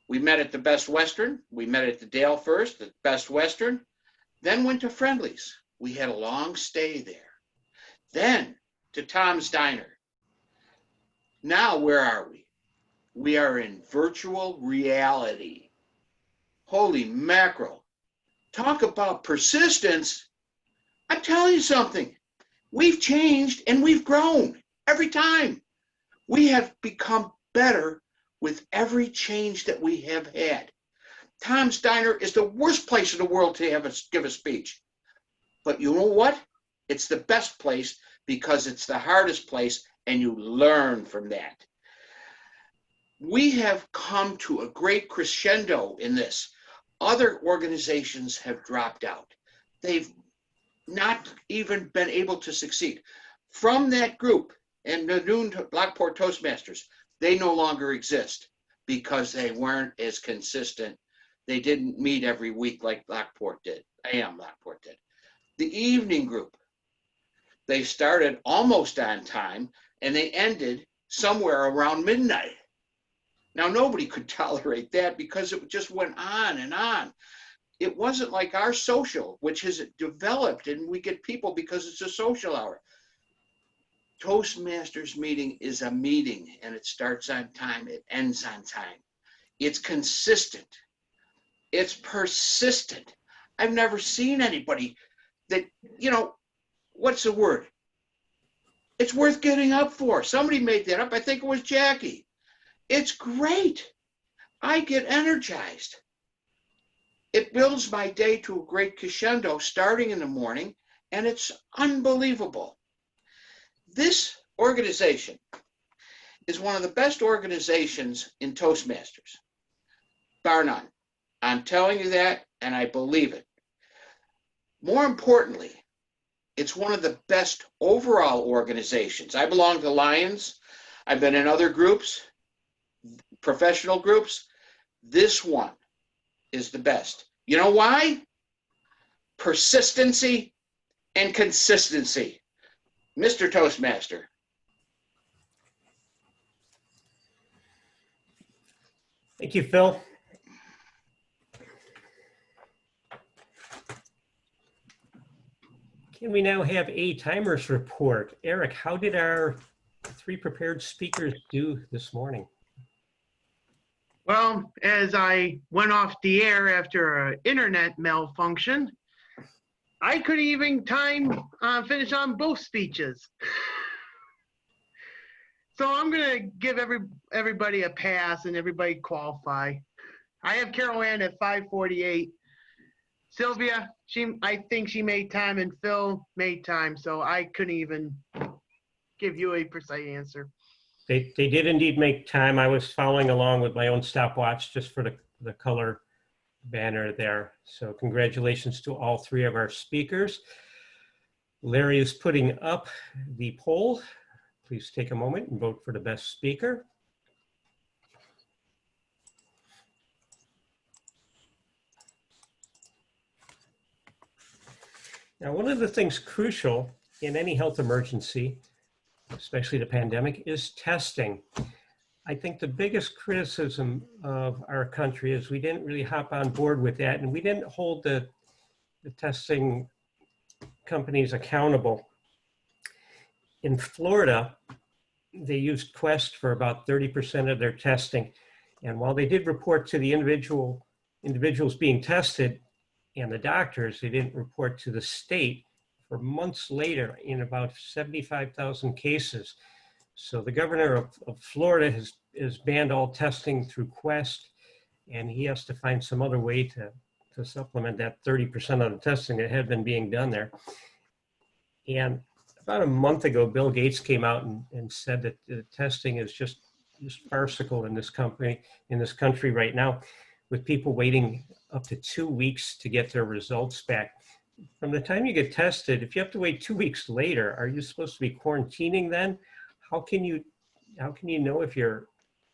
We met at the Best Western. We met at the Dale first, the Best Western, then went to Friendly's. We had a long stay there. Then to Tom's Diner. Now where are we? We are in virtual reality. Holy mackerel. Talk about persistence. I'm telling you something. We've changed and we've grown every time. We have become better with every change that we have had. Tom's Diner is the worst place in the world to give a speech. But you know what? It's the best place because it's the hardest place and you learn from that. We have come to a great crescendo in this. Other organizations have dropped out. They've not even been able to succeed. From that group and the new Lockport Toastmasters, they no longer exist because they weren't as consistent. They didn't meet every week like Lockport did. Lockport did. The evening group, they started almost on time and they ended somewhere around midnight. Now, nobody could tolerate that because it just went on and on. It wasn't like our social, which has developed and we get people because it's a social hour. Toastmasters meeting is a meeting and it starts on time, it ends on time. It's consistent. It's persistent. I've never seen anybody that, what's the word? It's worth getting up for. Somebody made that up. I think it was Jackie. It's great. I get energized. It builds my day to a great crescendo starting in the morning, and it's unbelievable. This organization is one of the best organizations in Toastmasters, bar none. I'm telling you that, and I believe it. More importantly, it's one of the best overall organizations. I belong to Lions. I've been in other groups, professional groups. This one is the best. You know why? Persistency and consistency. Mr. Toastmaster. Thank you, Phil. Can we now have a timers report? Eric, how did our 3 prepared speakers do this morning? Well, as I went off the air after an internet malfunction, I couldn't even finish on both speeches. So I'm gonna give everybody a pass and everybody qualify. I have Carol Ann at 5:48. Sylvia, I think she made time, and Phil made time, so I couldn't even give you a precise answer. They did indeed make time. I was following along with my own stopwatch just for the color banner there. So congratulations to all 3 of our speakers. Larry is putting up the poll. Please take a moment and vote for the best speaker. Now, one of the things crucial in any health emergency, especially the pandemic, is testing. I think the biggest criticism of our country is we didn't really hop on board with that, and we didn't hold the testing companies accountable. In Florida, they used Quest for about 30% of their testing. And while they did report to the individuals being tested and the doctors, they didn't report to the state for months later in about 75,000 cases. So the governor of Florida has banned all testing through Quest, and he has to find some other way to supplement that 30% of the testing that had been being done there. And about a month ago, Bill Gates came out and said that the testing is just farcical in this country right now, with people waiting up to 2 weeks to get their results back. From the time you get tested, if you have to wait 2 weeks later, are you supposed to be quarantining then? How can you know if you're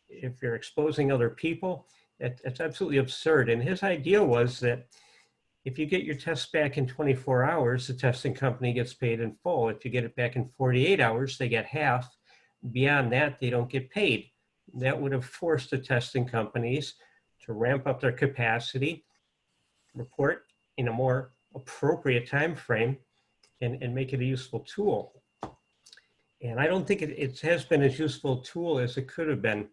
exposing other people? It's absolutely absurd. And his idea was that if you get your test back in 24 hours, the testing company gets paid in full. If you get it back in 48 hours, they get half. Beyond that, they don't get paid. That would have forced the testing companies to ramp up their capacity, report in a more appropriate time frame, and make it a useful tool. And I don't think it has been as useful a tool as it could have been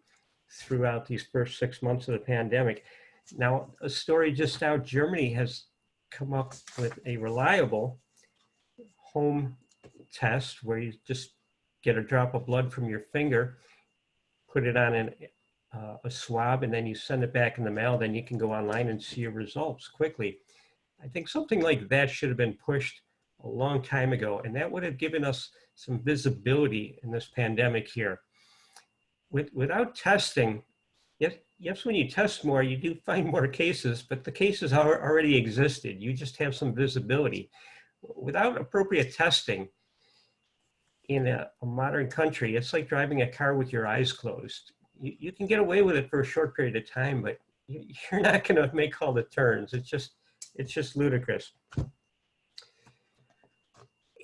throughout these first 6 months of the pandemic. Now, a story just out, Germany has come up with a reliable home test where you just get a drop of blood from your finger, put it on a swab, and then you send it back in the mail. Then you can go online and see your results quickly. I think something like that should have been pushed a long time ago, and that would have given us some visibility in this pandemic here. Without testing, yes, when you test more, you do find more cases, but the cases already existed. You just have some visibility. Without appropriate testing in a modern country, it's like driving a car with your eyes closed. You can get away with it for a short period of time, but you're not going to make all the turns. It's just ludicrous.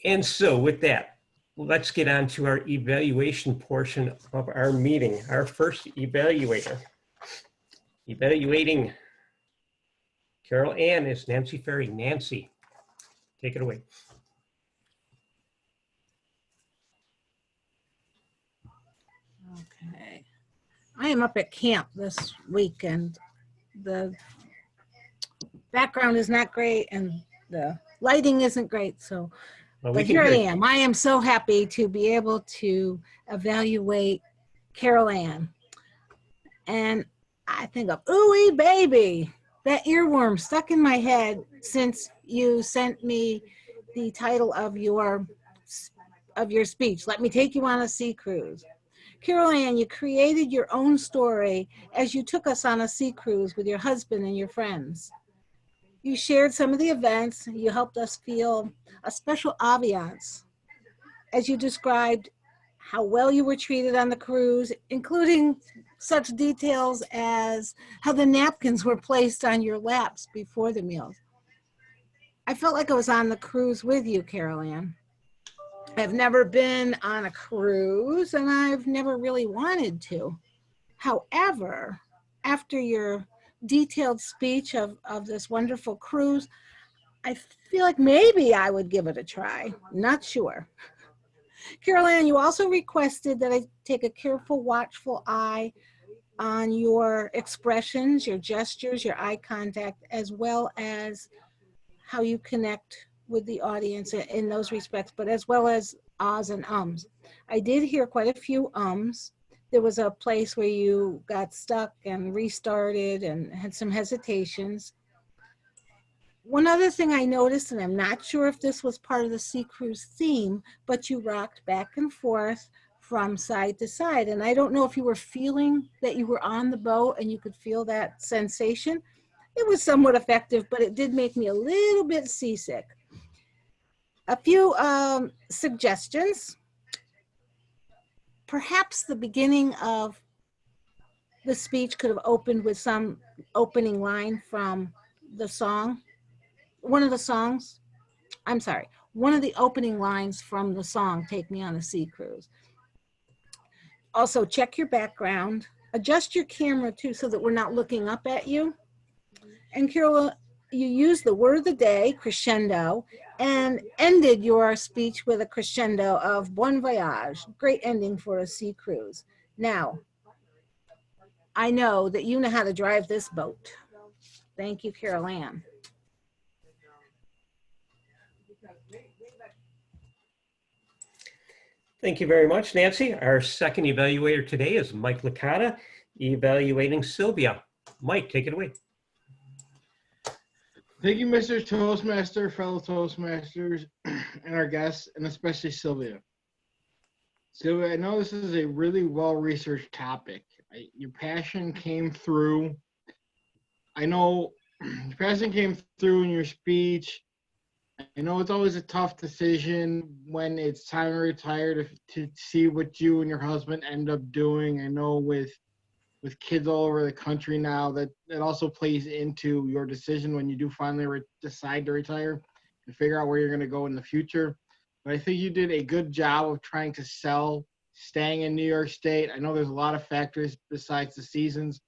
And so with that, let's get on to our evaluation portion of our meeting. Our first evaluator. Evaluating Carol Ann is Nancy Ferry. Nancy, take it away. Okay. I am up at camp this weekend. The background is not great and the lighting isn't great, so Well, but here I am. I am so happy to be able to evaluate Carol Ann. And I think of, ooey baby, that earworm stuck in my head since you sent me the title of your speech. Let me take you on a sea cruise. Carol Ann, you created your own story as you took us on a sea cruise with your husband and your friends. You shared some of the events. You helped us feel a special ambiance as you described how well you were treated on the cruise, including such details as how the napkins were placed on your laps before the meals. I felt like I was on the cruise with you, Carol Ann. I've never been on a cruise and I've never really wanted to. However, after your detailed speech of this wonderful cruise, I feel like maybe I would give it a try. Not sure. Carol Ann, you also requested that I take a careful, watchful eye on your expressions, your gestures, your eye contact, as well as how you connect with the audience in those respects, but as well as ahs and ums. I did hear quite a few ums. There was a place where you got stuck and restarted and had some hesitations. One other thing I noticed, and I'm not sure if this was part of the Sea Cruise theme, but you rocked back and forth from side to side. And I don't know if you were feeling that you were on the boat and you could feel that sensation. It was somewhat effective, but it did make me a little bit seasick. A few suggestions. Perhaps the beginning of the speech could have opened with some opening line from the song. One of the opening lines from the song, Take Me on a Sea Cruise. Also, check your background. Adjust your camera too so that we're not looking up at you. And Carol, you used the word of the day, crescendo, and ended your speech with a crescendo of bon voyage. Great ending for a sea cruise. Now, I know that you know how to drive this boat. Thank you, Carol Ann. Thank you very much, Nancy. Our second evaluator today is Mike Licata, evaluating Sylvia. Mike, take it away. Thank you, Mr. Toastmaster, fellow Toastmasters, and our guests, and especially Sylvia. Sylvia, I know this is a really well-researched topic. Your passion came through. I know your passion came through in your speech. I know it's always a tough decision when it's time to retire to see what you and your husband end up doing. I know with kids all over the country now, that also plays into your decision when you do finally decide to retire and figure out where you're going to go in the future. But I think you did a good job of trying to sell staying in New York State. I know there's a lot of factors besides the seasons,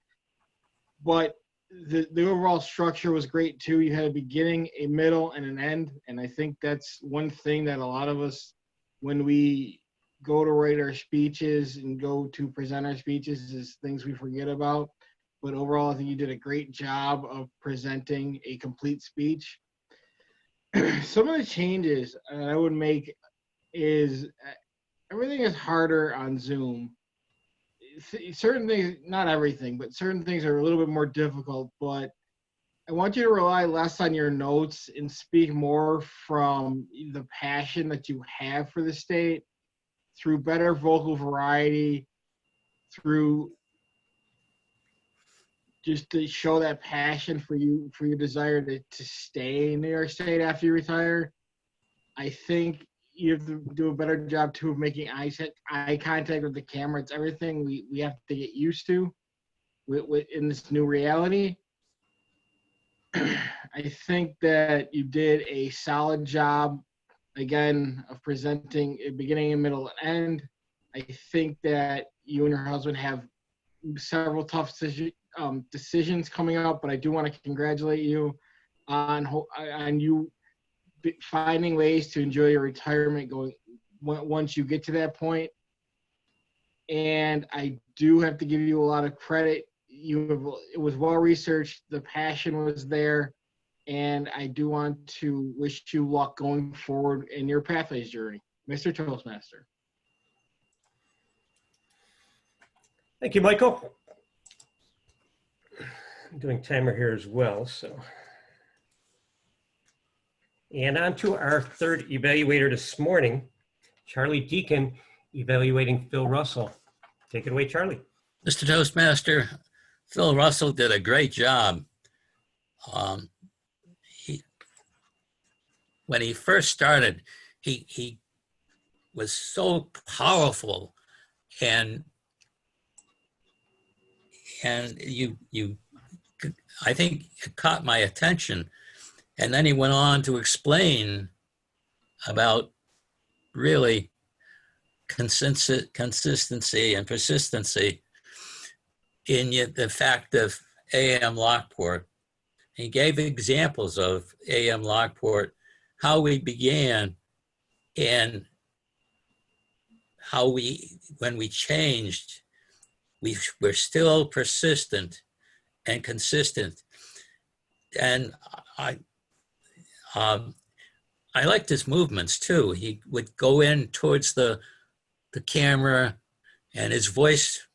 but the overall structure was great too. You had a beginning, a middle, and an end. And I think that's one thing that a lot of us, when we go to write our speeches and go to present our speeches, is things we forget about. But overall, I think you did a great job of presenting a complete speech. Some of the changes I would make is everything is harder on Zoom. Certain things, not everything, but certain things are a little bit more difficult. But I want you to rely less on your notes and speak more from the passion that you have for the state through better vocal variety, through just to show that passion for you, for your desire to stay in New York State after you retire. I think you have to do a better job too of making eye contact with the camera. It's everything we have to get used to in this new reality. I think that you did a solid job, again, of presenting a beginning, and middle, and end. I think that you and your husband have several tough decisions coming up, but I do want to congratulate you on you finding ways to enjoy your retirement once you get to that point. And I do have to give you a lot of credit. It was well researched, the passion was there, and I do want to wish you luck going forward in your Pathways journey. Mr. Toastmaster. Thank you, Michael. I'm doing timer here as well, so. And on to our third evaluator this morning, Charlie Deacon, evaluating Phil Russell. Take it away, Charlie. Mr. Toastmaster, Phil Russell did a great job. When he first started, he was so powerful, and you I think it caught my attention. And then he went on to explain about really consistency and persistency in the fact of AM Lockport. He gave examples of AM Lockport, how we began and how when we changed, we're still persistent and consistent. And I liked his movements too. He would go in towards the camera, and his voice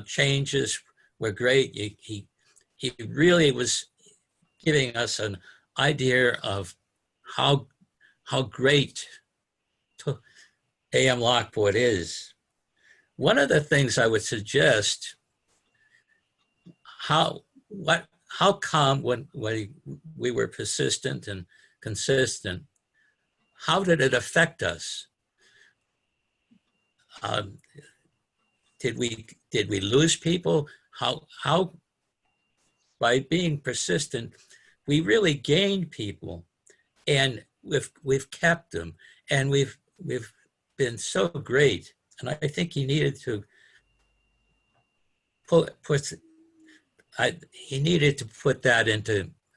changes were great. He really was giving us an idea of how great AM Lockport is. One of the things I would suggest, how come when we were persistent and consistent, how did it affect us? Did we lose people? How by being persistent, we really gained people, and we've kept them, and we've been so great. And I think he needed to put that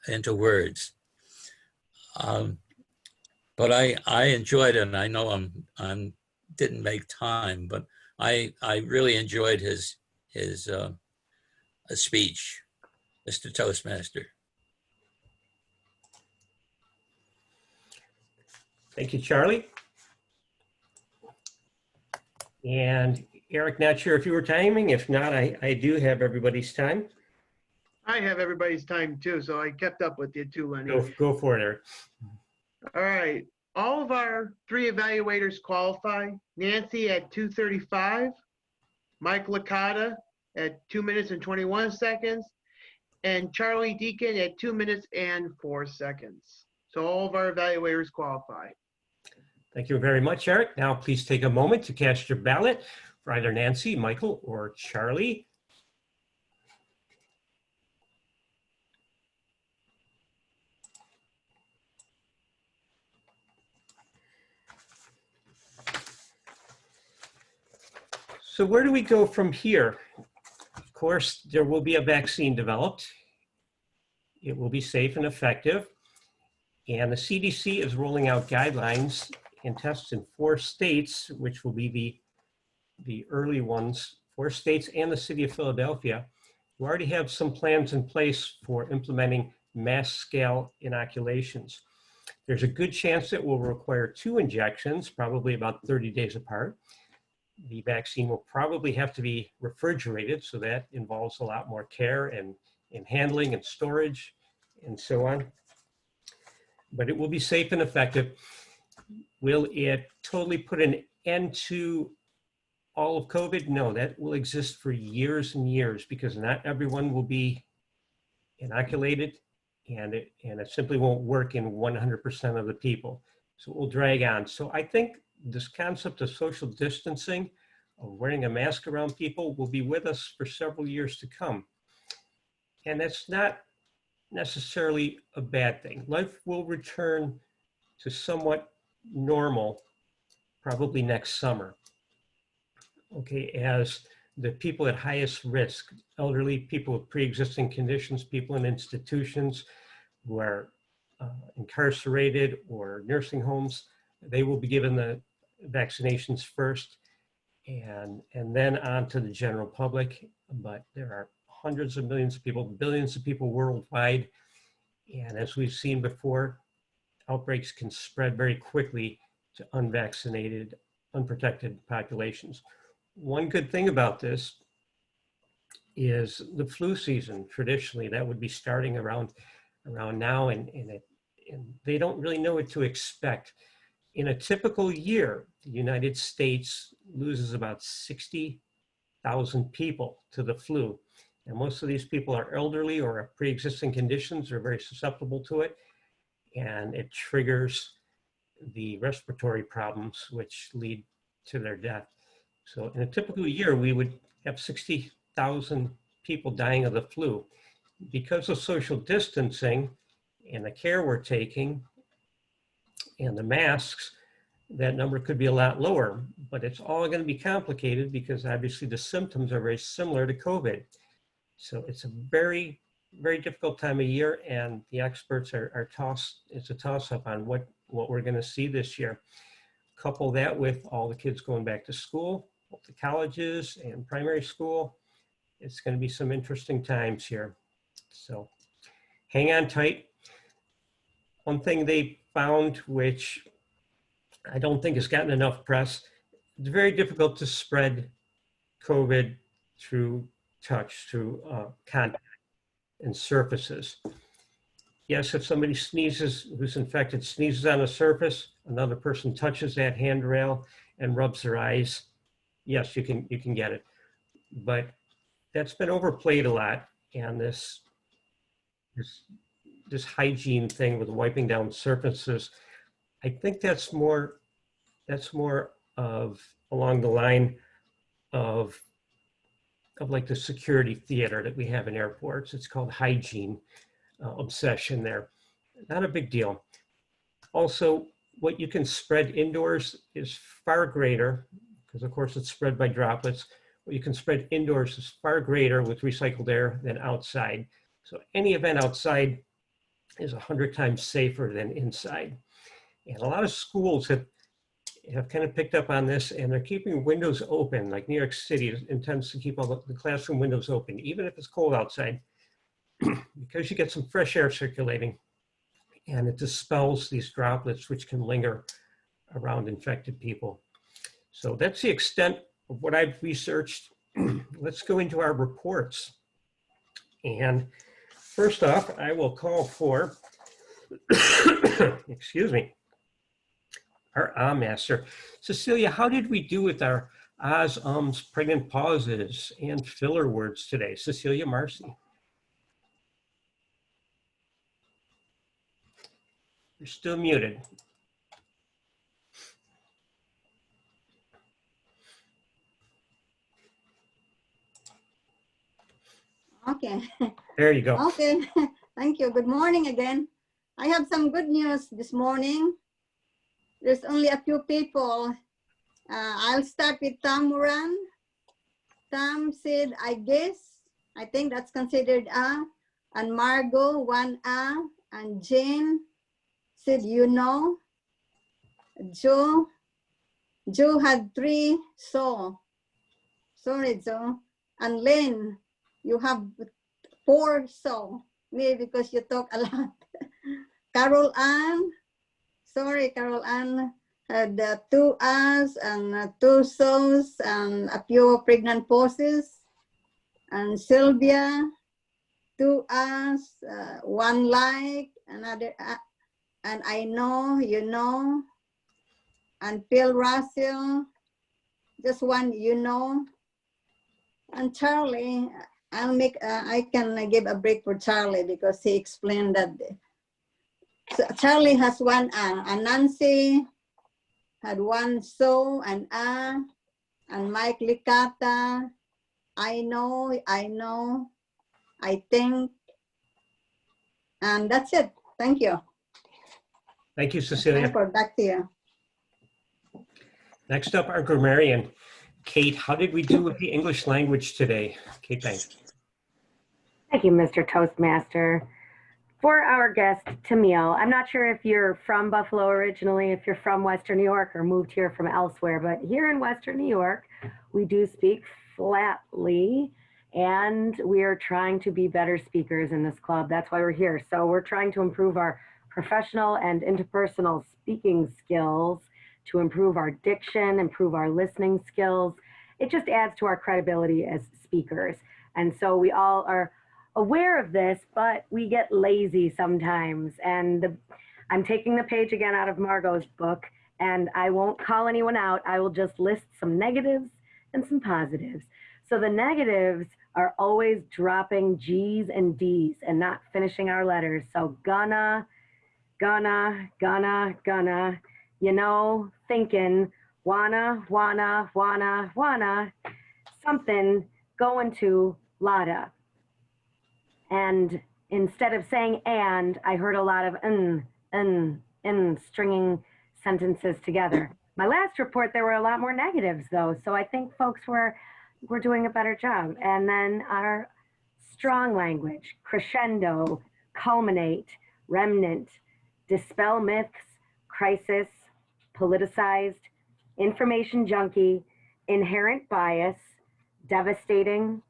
into words. But I enjoyed it, and I know I didn't make time, but I really enjoyed his speech, Mr. Toastmaster. Thank you, Charlie. And Eric, not sure if you were timing. If not, I do have everybody's time. I have everybody's time too, so I kept up with you too, Lenny. Go for it, Eric. All right. All of our three evaluators qualify. Nancy at 2:35, Mike Licata at 2 minutes and 21 seconds, and Charlie Deacon at 2 minutes and 4 seconds. So all of our evaluators qualify. Thank you very much, Eric. Now please take a moment to cast your ballot for either Nancy, Michael, or Charlie. So where do we go from here? Of course, there will be a vaccine developed. It will be safe and effective. And the CDC is rolling out guidelines and tests in 4 states, which will be the early ones, 4 states and the city of Philadelphia, who already have some plans in place for implementing mass scale inoculations. There's a good chance it will require 2 injections, probably about 30 days apart. The vaccine will probably have to be refrigerated, so that involves a lot more care and handling and storage and so on. But it will be safe and effective. Will it totally put an end to all of COVID? No, that will exist for years and years because not everyone will be inoculated, and it simply won't work in 100% of the people. So it will drag on. So I think this concept of social distancing, of wearing a mask around people, will be with us for several years to come. And that's not necessarily a bad thing. Life will return to somewhat normal probably next summer. Okay, as the people at highest risk, elderly, people with pre-existing conditions, people in institutions who are incarcerated or nursing homes, they will be given the vaccinations first and then on to the general public. But there are hundreds of millions of people, billions of people worldwide. And as we've seen before, outbreaks can spread very quickly to unvaccinated, unprotected populations. One good thing about this is the flu season. Traditionally, that would be starting around now, and they don't really know what to expect. In a typical year, the United States loses about 60,000 people to the flu. And most of these people are elderly or have pre-existing conditions, are very susceptible to it. And it triggers the respiratory problems, which lead to their death. So in a typical year, we would have 60,000 people dying of the flu. Because of social distancing and the care we're taking and the masks, that number could be a lot lower, but it's all going to be complicated because obviously the symptoms are very similar to COVID. So it's a very, very difficult time of year, and the experts it's a toss-up on what we're going to see this year. Couple that with all the kids going back to school, both the colleges and primary school. It's going to be some interesting times here. So hang on tight. One thing they found, which I don't think has gotten enough press, it's very difficult to spread COVID through touch, through contact and surfaces. Yes, if somebody sneezes, who's infected, sneezes on a surface, another person touches that handrail and rubs their eyes, yes, you can get it. But that's been overplayed a lot, and this hygiene thing with wiping down surfaces, I think that's more of along the line of like the security theater that we have in airports. It's called hygiene obsession there. Not a big deal. Also, what you can spread indoors is far greater, because of course it's spread by droplets. What you can spread indoors is far greater with recycled air than outside. So any event outside is 100 times safer than inside. And a lot of schools have kind of picked up on this, and they're keeping windows open. Like New York City intends to keep all the classroom windows open, even if it's cold outside, because you get some fresh air circulating, and it dispels these droplets, which can linger around infected people. So that's the extent of what I've researched. Let's go into our reports. And first off, I will call for, excuse me, our master. Cecilia, how did we do with our ahs, ums, pregnant pauses, and filler words today? Cecilia Marcy. You're still muted. Okay. There you go. Okay. Thank you. Good morning again. I have some good news this morning. There's only a few people. I'll start with Tom Moran. Tom said, I guess. I think that's considered a. And Margot, 1 a. And Jane said, you know. Joe had 3, so. Sorry, Joe. And Lynn, you have 4, so. Maybe because you talk a lot. Carol Ann, sorry, Carol Ann had 2 R's and 2 so's and a few pregnant pauses. And Sylvia, 2 R's, 1 like, another, and I know, you know. And Phil Russell, just 1, you know. And Charlie, I can give a break for Charlie because he explained that. So Charlie has 1 and Nancy had 1 so and and Mike Licata, I know, I think, and that's it. Thank you. Thank you, Cecilia. Back to you. Next up, our grammarian, Kate. How did we do with the English language today? Kate, thanks. Thank you, Mr. Toastmaster. For our guest, Jamil, I'm not sure if you're from Buffalo originally, if you're from Western New York or moved here from elsewhere, but here in Western New York, we do speak flatly, and we are trying to be better speakers in this club. That's why we're here. So we're trying to improve our professional and interpersonal speaking skills, to improve our diction, improve our listening skills. It just adds to our credibility as speakers. And so we all are aware of this, but we get lazy sometimes. And I'm taking the page again out of Margot's book, and I won't call anyone out. I will just list some negatives and some positives. So the negatives are always dropping G's and D's and not finishing our letters. So gonna, you know, thinking, wanna, something going to lotta. And instead of saying and, I heard a lot of stringing sentences together. My last report, there were a lot more negatives though. So I think folks were doing a better job. And then our strong language, crescendo, culminate, remnant, dispel myths, crisis, politicized, information junkie, inherent bias, devastating,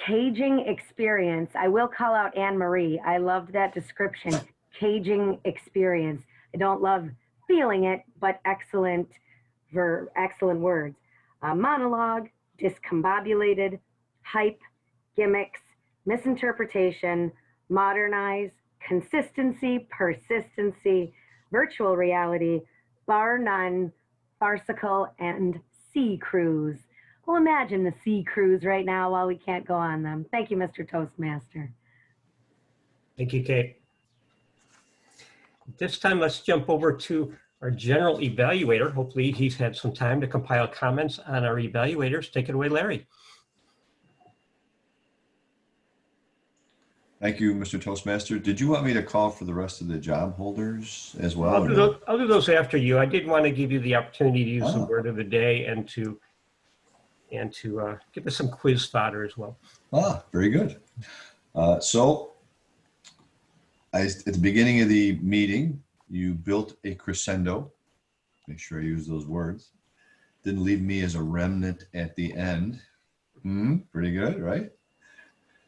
caging experience. I will call out Anne Marie. I loved that description, caging experience. I don't love feeling it, but excellent words. Monologue, discombobulated, hype, gimmicks, misinterpretation, modernize, consistency, persistency, virtual reality, bar none, farcical, and sea cruise. Well, imagine the sea cruise right now while we can't go on them. Thank you, Mr. Toastmaster. Thank you, Kate. This time, let's jump over to our general evaluator. Hopefully he's had some time to compile comments on our evaluators. Take it away, Larry. Thank you, Mr. Toastmaster. Did you want me to call for the rest of the job holders as well? I'll do those after you. I did want to give you the opportunity to use the word of the day and to give us some quiz fodder as well. Very good. At the beginning of the meeting, you built a crescendo. Make sure I use those words. Didn't leave me as a remnant at the end. Pretty good, right?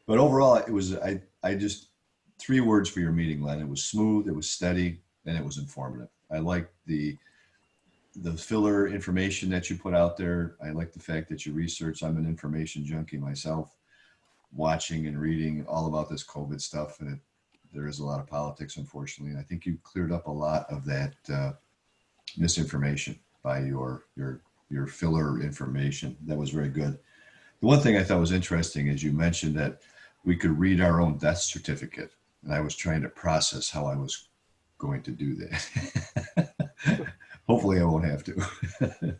But overall, it was, I just, 3 words for your meeting, Len. It was smooth, it was steady, and it was informative. I liked the filler information that you put out there. I like the fact that you research. I'm an information junkie myself, watching and reading all about this COVID stuff, and there is a lot of politics, unfortunately. And I think you cleared up a lot of that misinformation by your filler information. That was very good. The one thing I thought was interesting is you mentioned that we could read our own death certificate, and I was trying to process how I was going to do that. Hopefully I won't have to.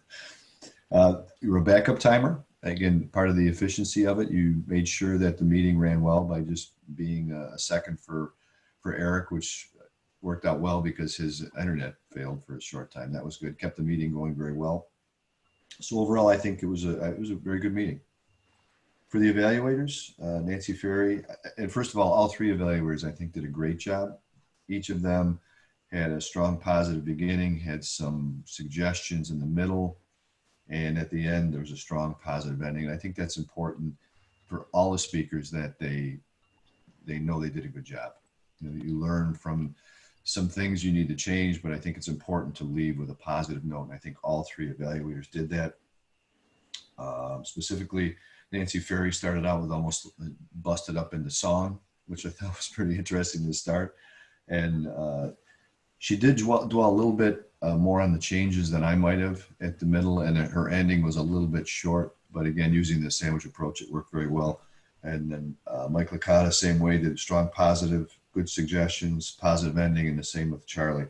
You're a backup timer. Again, part of the efficiency of it, you made sure that the meeting ran well by just being a second for Eric, which worked out well because his internet failed for a short time. That was good. Kept the meeting going very well. So overall, I think it was a very good meeting. For the evaluators, Nancy Ferry, and first of all 3 evaluators, I think, did a great job. Each of them had a strong positive beginning, had some suggestions in the middle, and at the end, there was a strong positive ending. And I think that's important for all the speakers, that they know they did a good job. You know, you learn from some things you need to change, but I think it's important to leave with a positive note. And I think all three evaluators did that. Specifically, Nancy Ferry started out with almost busted up into song, which I thought was pretty interesting to start. And she did dwell a little bit more on the changes than I might have at the middle, and her ending was a little bit short. But again, using the sandwich approach, it worked very well. And then Mike Licata, same way, did strong positive, good suggestions, positive ending, and the same with Charlie.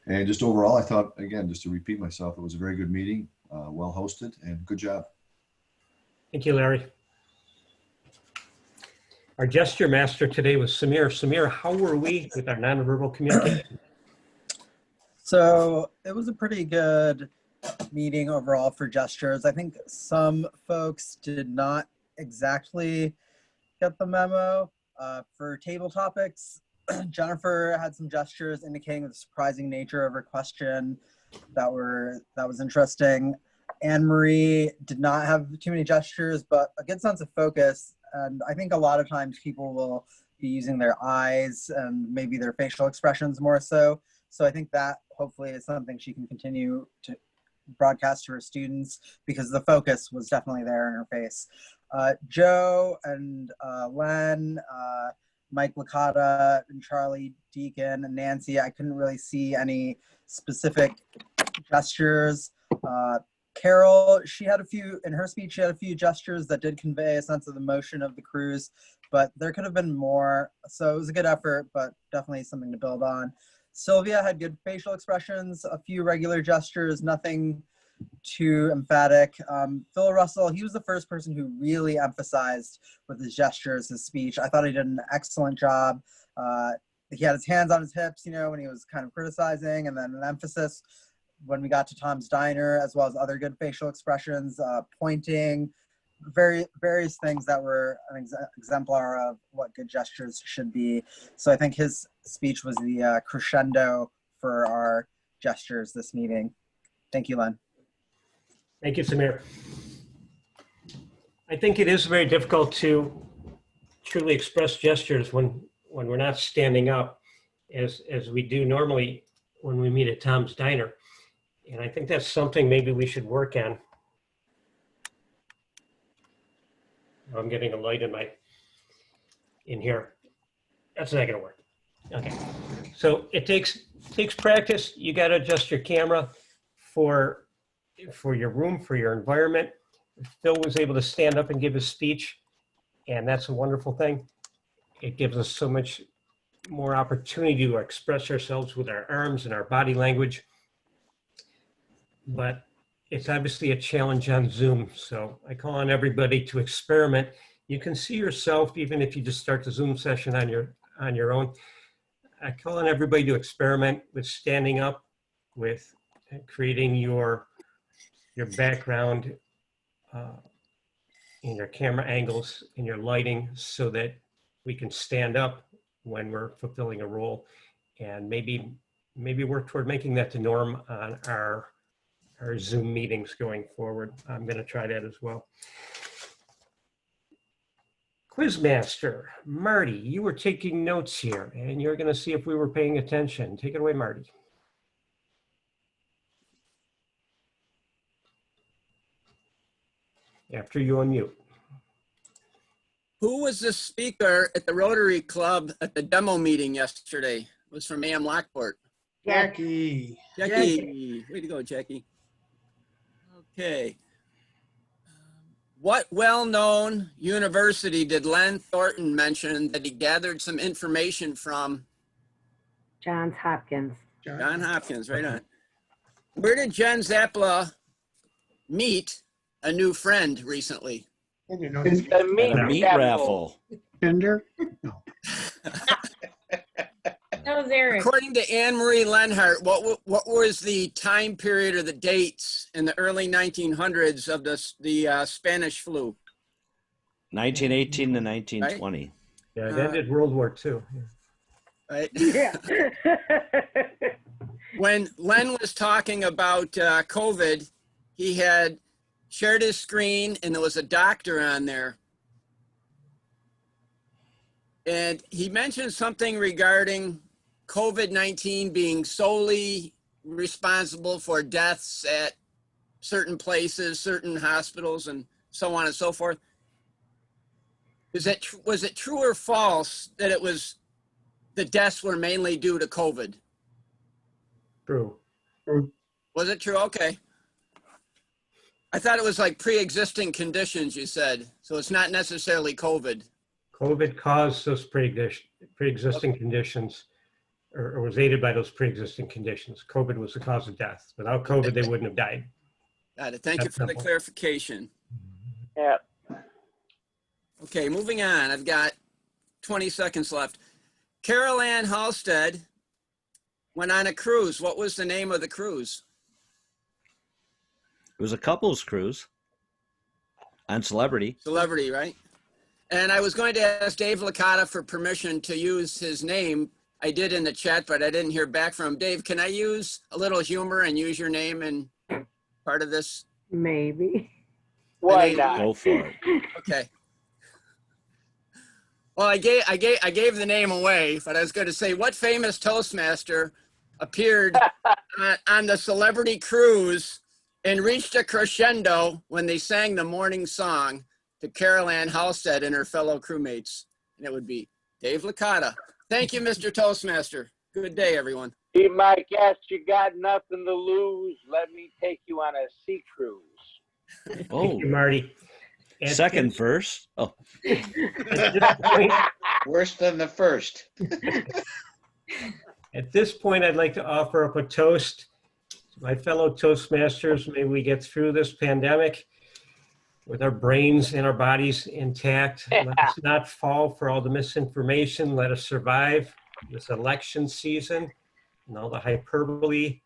And just overall, I thought, again, just to repeat myself, it was a very good meeting, well hosted, and good job. Thank you, Larry. Our gesture master today was Samir. Samir, how were we with our nonverbal communication? So it was a pretty good meeting overall for gestures. I think some folks did not exactly get the memo. For table topics, Jennifer had some gestures indicating the surprising nature of her question that was interesting. Anne Marie did not have too many gestures, but a good sense of focus. And I think a lot of times people will be using their eyes and maybe their facial expressions more so. So I think that hopefully is something she can continue to broadcast to her students, because the focus was definitely there in her face. Joe and Len, Mike Licata and Charlie Deacon and Nancy, I couldn't really see any specific gestures. Carol, she had a few, in her speech, she had a few gestures that did convey a sense of the motion of the cruise, but there could have been more. So it was a good effort, but definitely something to build on. Sylvia had good facial expressions, a few regular gestures, nothing too emphatic. Phil Russell, he was the first person who really emphasized with his gestures, his speech. I thought he did an excellent job. He had his hands on his hips, you know, when he was kind of criticizing, and then an emphasis when we got to Tom's Diner, as well as other good facial expressions, pointing, various things that were an exemplar of what good gestures should be. So I think his speech was the crescendo for our gestures this meeting. Thank you, Len. Thank you, Samir. I think it is very difficult to truly express gestures when we're not standing up as we do normally when we meet at Tom's Diner. And I think that's something maybe we should work on. I'm getting a light in here. That's not gonna work. Okay, so it takes practice. You gotta adjust your camera for your room, for your environment. Phil was able to stand up and give his speech, and that's a wonderful thing. It gives us so much more opportunity to express ourselves with our arms and our body language. But it's obviously a challenge on Zoom. So I call on everybody to experiment. You can see yourself even if you just start the Zoom session on your own. I call on everybody to experiment with standing up, with creating your background in your camera angles, in your lighting, so that we can stand up when we're fulfilling a role, and maybe work toward making that the norm on our Zoom meetings going forward. I'm going to try that as well. Quizmaster, Marty, you were taking notes here, and you're going to see if we were paying attention. Take it away, Marty. After you unmute. Who was the speaker at the Rotary Club at the demo meeting yesterday? It was from AM Lockport. Jackie. Jackie. Way to go, Jackie. Okay. What well-known university did Len Thornton mention that he gathered some information from? Johns Hopkins. Johns Hopkins, right on. Where did Jen Zappala meet a new friend recently? The meat raffle. Tinder? That was Eric. According to Anne Marie Lenhardt, what was the time period or the dates in the early 1900s of the Spanish flu? 1918 to 1920. Right? Yeah, it ended World War II. Right? Yeah. When Len was talking about COVID, he had shared his screen and there was a doctor on there. And he mentioned something regarding COVID-19 being solely responsible for deaths at certain places, certain hospitals, and so on and so forth. Was it true or false that the deaths were mainly due to COVID? True. Was it true? Okay. I thought it was like pre-existing conditions, you said. So it's not necessarily COVID. COVID caused those pre-existing conditions, or was aided by those pre-existing conditions. COVID was the cause of death. Without COVID, they wouldn't have died. Got it. Thank you for the clarification. Yeah. Okay, moving on. I've got 20 seconds left. Carol Ann Halstead went on a cruise. What was the name of the cruise? It was a couples cruise on Celebrity. Celebrity, right? And I was going to ask Dave Licata for permission to use his name. I did in the chat, but I didn't hear back from him. Dave, can I use a little humor and use your name in part of this? Maybe. Why not? Go for it. Okay. Well, I gave the name away, but I was going to say, what famous Toastmaster appeared on the Celebrity Cruise and reached a crescendo when they sang the morning song to Carol Ann Halstead and her fellow crewmates? And it would be Dave Licata. Thank you, Mr. Toastmaster. Good day, everyone. Be my guest. You got nothing to lose. Let me take you on a sea cruise. Oh, Thank you, Marty. second verse. Oh, At this point, Worse than the first. at this point, I'd like to offer up a toast to my fellow Toastmasters. May we get through this pandemic with our brains and our bodies intact. Let us not fall for all the misinformation. Let us survive this election season and all the hyperbole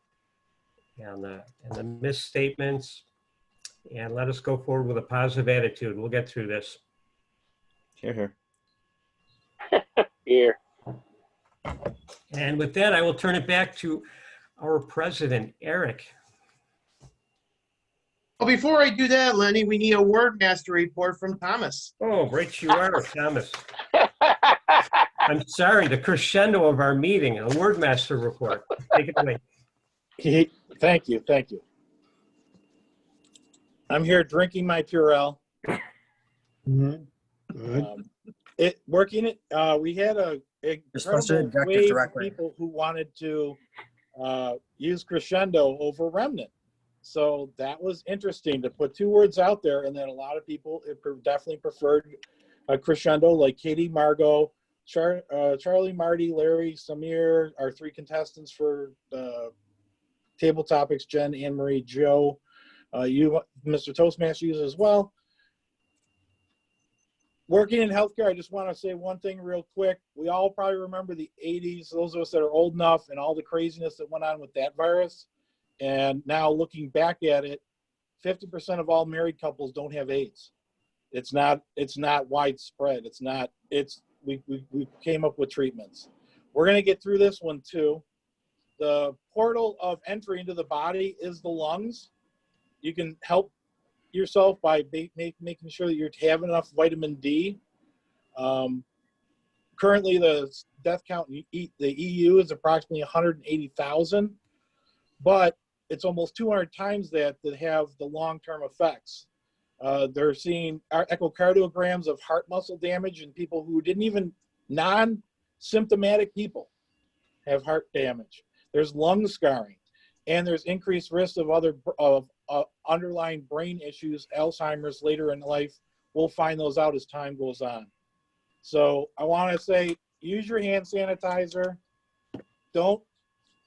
and the misstatements. And let us go forward with a positive attitude. We'll get through this. Hear, hear. Here. And with that, I will turn it back to our president, Eric. Well, before I do that, Lenny, we need a word master report from Thomas. Oh, right you are, Thomas. I'm sorry, the crescendo of our meeting, a word master report. Take it away. Thank you. Thank you. I'm here drinking my Purell. Good. We had a supposed to incredible inject it wave of directly. people who wanted to use crescendo over Remnant. So that was interesting to put two words out there, and then a lot of people definitely preferred a crescendo, like Katie, Margot, Charlie, Marty, Larry, Samir, our three contestants for Table Topics, Jen, Anne Marie, Joe. You, Mr. Toastmaster, use as well. Working in healthcare, I just want to say one thing real quick. We all probably remember the 80s, those of us that are old enough, and all the craziness that went on with that virus. And now looking back at it, 50% of all married couples don't have AIDS. It's not widespread. We came up with treatments. We're going to get through this one too. The portal of entry into the body is the lungs. You can help yourself by making sure that you're having enough vitamin D. Currently, the death count in the EU is approximately 180,000, but it's almost 200 times that have the long-term effects. They're seeing echocardiograms of heart muscle damage in people who didn't even, non-symptomatic people have heart damage. There's lung scarring, and there's increased risk of other underlying brain issues, Alzheimer's later in life. We'll find those out as time goes on. So I want to say, use your hand sanitizer. Don't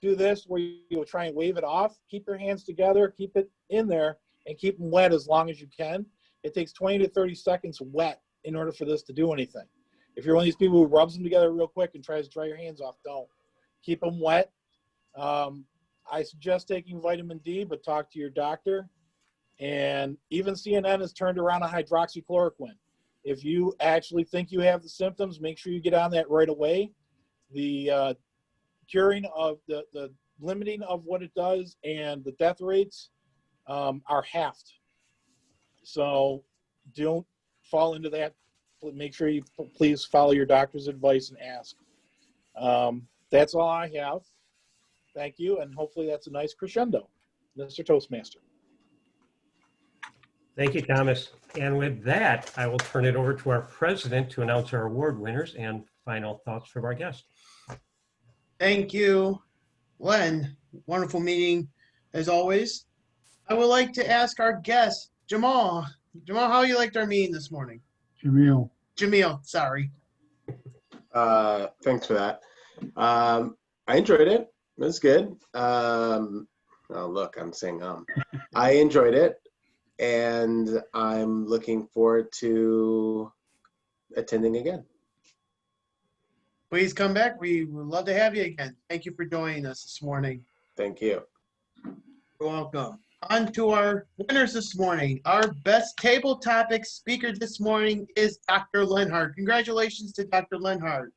do this where you'll try and wave it off. Keep your hands together, keep it in there, and keep them wet as long as you can. It takes 20 to 30 seconds wet in order for this to do anything. If you're one of these people who rubs them together real quick and tries to dry your hands off, don't. Keep them wet. I suggest taking vitamin D, but talk to your doctor. And even CNN has turned around on hydroxychloroquine. If you actually think you have the symptoms, make sure you get on that right away. The curing of the limiting of what it does and the death rates are halved. So don't fall into that. Make sure you please follow your doctor's advice and ask. That's all I have. Thank you, and hopefully that's a nice crescendo, Mr. Toastmaster. Thank you, Thomas. And with that, I will turn it over to our president to announce our award winners and final thoughts from our guest. Thank you, Len. Wonderful meeting as always. I would like to ask our guest, Jamal. Jamal, how you liked our meeting this morning? Jamil, sorry. Thanks for that. I enjoyed it. It was good. Oh, look, I'm saying I enjoyed it, and I'm looking forward to attending again. Please come back. We would love to have you again. Thank you for joining us this morning. Thank you. You're welcome. On to our winners this morning. Our best table topic speaker this morning is Dr. Lenhardt. Congratulations to Dr. Lenhardt.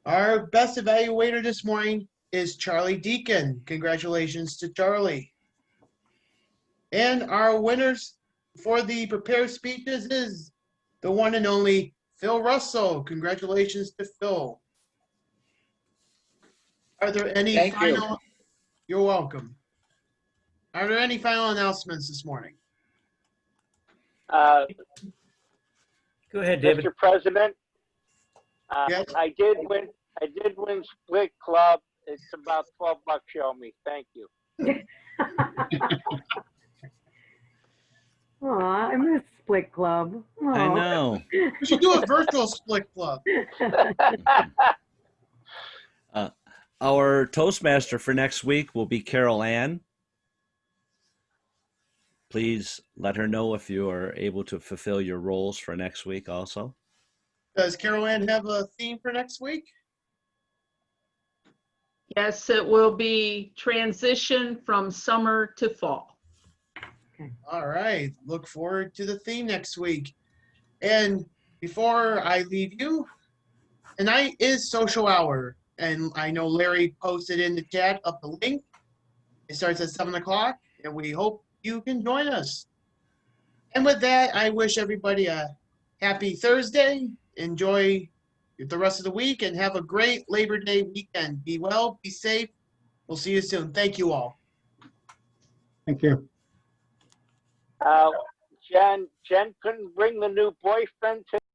Our best evaluator this morning is Charlie Deacon. Congratulations to Charlie. And our winners for the prepared speeches is the one and only Phil Russell. Congratulations to Phil. Are there any Thank you. final? You're welcome. Are there any final announcements this morning? Go ahead, David. Mr. President, Yes. I did win Split Club. It's about $12 show me. Thank you. Aw, I miss Split Club. I Aw. know. We should do a virtual split club. Our Toastmaster for next week will be Carol Ann. Please let her know if you are able to fulfill your roles for next week also. Does Carol Ann have a theme for next week? Yes, it will be transition from summer to fall. All right. Look forward to the theme next week. And before I leave you, tonight is social hour. And I know Larry posted in the chat up the link. It starts at 7 o'clock, and we hope you can join us. And with that, I wish everybody a happy Thursday. Enjoy the rest of the week and have a great Labor Day weekend. Be well, be safe. We'll see you soon. Thank you all. Thank you. Jen couldn't bring the new boyfriend to